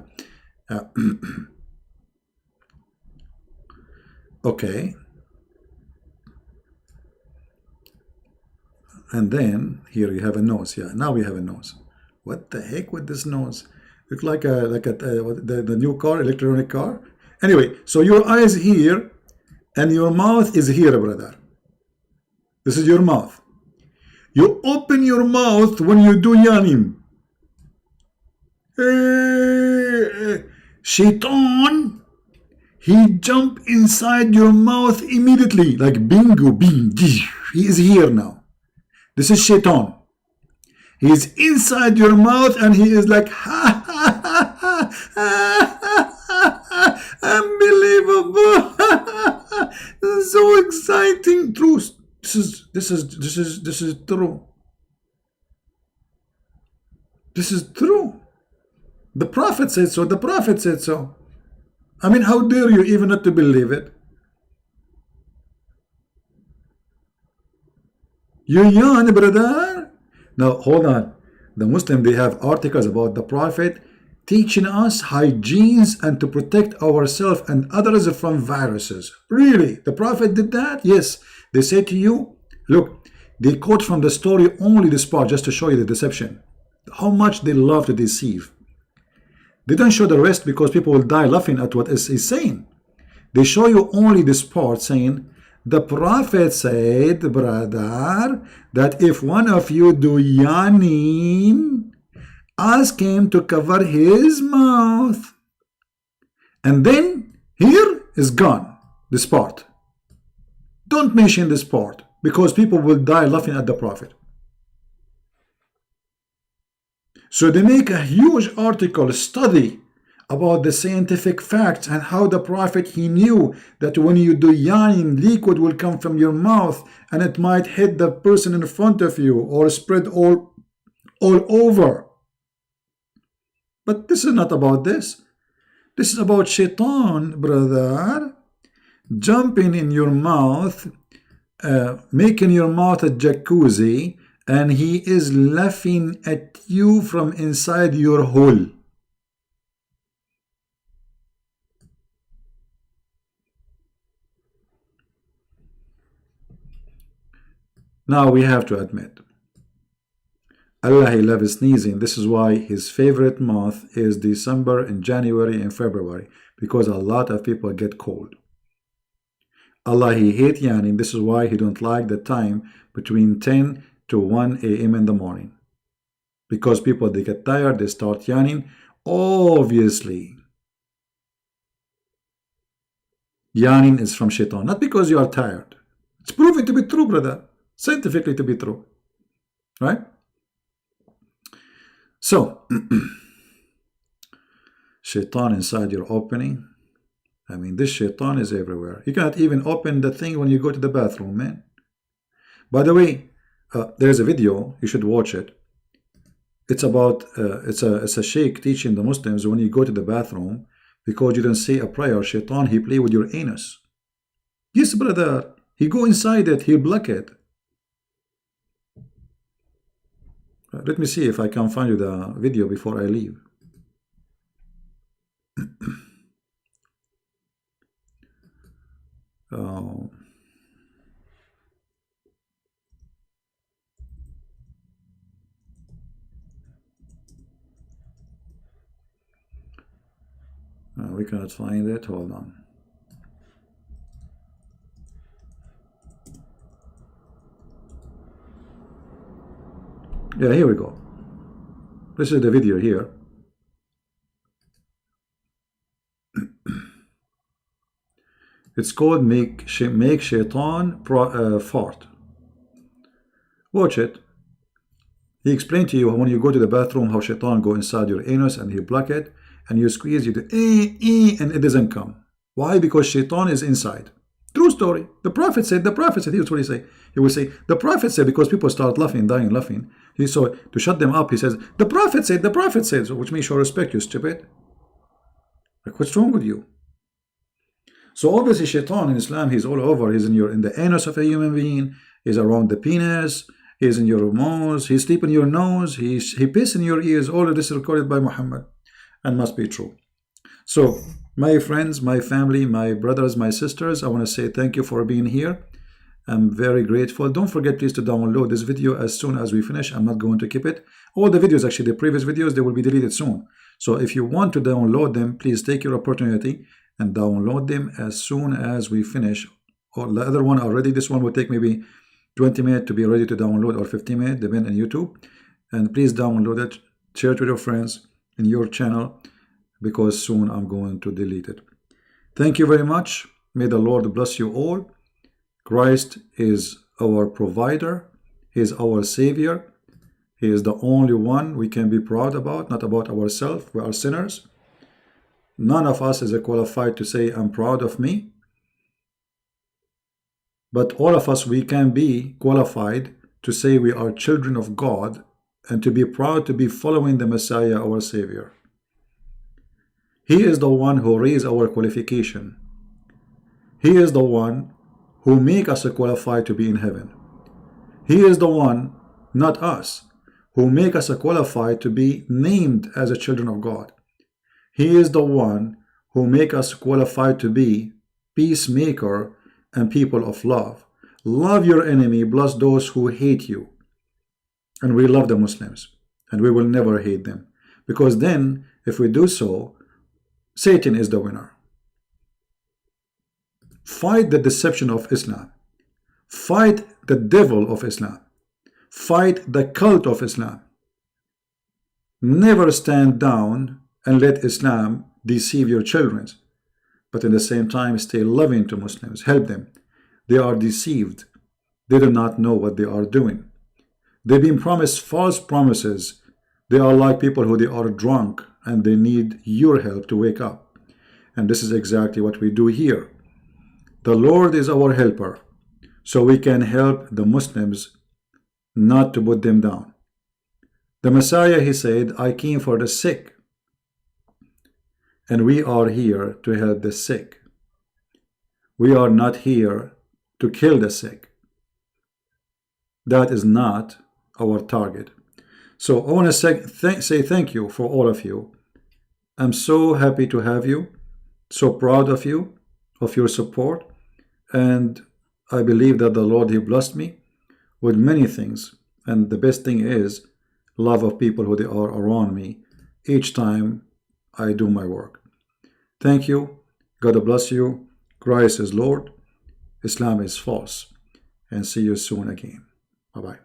Okay. And then here you have a nose. Yeah, now we have a nose. What the heck with this nose? Look like the new car, electronic car. Anyway, so your eyes here and your mouth is here, brother. This is your mouth. You open your mouth when you do yawning. Shaitan, he jump inside your mouth immediately, like bingo, bing. He is here now. This is Shaitan. He is inside your mouth and he is like, ha ha ha ha ha ha, unbelievable. This is so exciting. Truth. This is true. This is true. The Prophet said so. The Prophet said so. I mean, how dare you even not to believe it? You yawn, brother. Now, hold on. The Muslim, they have articles about the Prophet teaching us hygienes and to protect ourselves and others from viruses. Really? The Prophet did that? Yes. They say to you, look, they quote from the story only this part just to show you the deception. How much they love to deceive. They don't show the rest because people will die laughing at what is saying. They show you only this part saying, the Prophet said, brother, that if one of you do yawning, ask him to cover his mouth. And then here is gone, this part. Don't mention this part because people will die laughing at the Prophet. So they make a huge article study about the scientific facts and how the Prophet, he knew that when you do yawning, liquid will come from your mouth and it might hit the person in front of you or spread all over. But this is not about this. This is about shaitan, brother, jumping in your mouth, making your mouth a jacuzzi, and he is laughing at you from inside your hole. Now we have to admit, Allah, he loves sneezing. This is why his favorite month is December and January and February, because a lot of people get cold. Allah, he hates yawning. This is why he don't like the time between 10 to 1 a.m. in the morning. Because people, they get tired, they start yawning. Obviously, yawning is from shaitan, not because you are tired. It's proven to be true, brother. Scientifically to be true. Right? So, shaitan inside your opening. I mean, this shaitan is everywhere. You cannot even open the thing when you go to the bathroom, man. By the way, there's a video, you should watch it. It's about, it's a sheikh teaching the Muslims when you go to the bathroom, because you don't say a prayer, shaitan, he play with your anus. Yes, brother, he go inside it, he'll block it. Let me see if I can find you the video before I leave. We cannot find it. Hold on. Yeah, here we go. This is the video here. It's called Make Shaitan Fart. Watch it. He explained to you when you go to the bathroom how shaitan go inside your anus and he block it, and you squeeze, you do and it doesn't come. Why? Because shaitan is inside. True story. The Prophet said, here's what he say. He will say, the Prophet said, because people start laughing, dying, laughing. So to shut them up, he says, the Prophet said, so which means show respect, you stupid. Like, what's wrong with you? So obviously shaitan in Islam, he's all over. He's in the anus of a human being, he's around the penis, he's in your nose, he's sleep in your nose, he piss in your ears. All of this is recorded by Muhammad and must be true. So my friends, my family, my brothers, my sisters, I want to say thank you for being here. I'm very grateful. Don't forget please to download this video as soon as we finish. I'm not going to keep it. All the videos, actually the previous videos, they will be deleted soon. So if you want to download them, please take your opportunity and download them as soon as we finish. Or the other one already, this one will take maybe 20 minutes to be ready to download, or 15 minutes, depending on YouTube. And please download it, share it with your friends in your channel, because soon I'm going to delete it. Thank you very much. May the Lord bless you all. Christ is our provider. He is our Savior. He is the only one we can be proud about, not about ourselves. We are sinners. None of us is qualified to say, I'm proud of me. But all of us, we can be qualified to say we are children of God and to be proud to be following the Messiah, our Savior. He is the one who raised our qualification. He is the one who make us qualified to be in heaven. He is the one, not us, who make us qualified to be named as a children of God. He is the one who make us qualified to be peacemaker and people of love. Love your enemy, bless those who hate you. And we love the Muslims, and we will never hate them, because then if we do so, Satan is the winner. Fight the deception of Islam. Fight the devil of Islam. Fight the cult of Islam. Never stand down and let Islam deceive your children, but at the same time stay loving to Muslims. Help them. They are deceived. They do not know what they are doing. They've been promised false promises. They are like people who they are drunk and they need your help to wake up. And this is exactly what we do here. The Lord is our helper, so we can help the Muslims, not to put them down. The Messiah, he said, I came for the sick. And we are here to help the sick. We are not here to kill the sick. That is not our target. So I want to say thank you for all of you. I'm so happy to have you, so proud of you, of your support, and I believe that the Lord, he blessed me with many things, and the best thing is love of people who they are around me each time I do my work. Thank you. God bless you. Christ is Lord. Islam is false. And see you soon again. Bye-bye.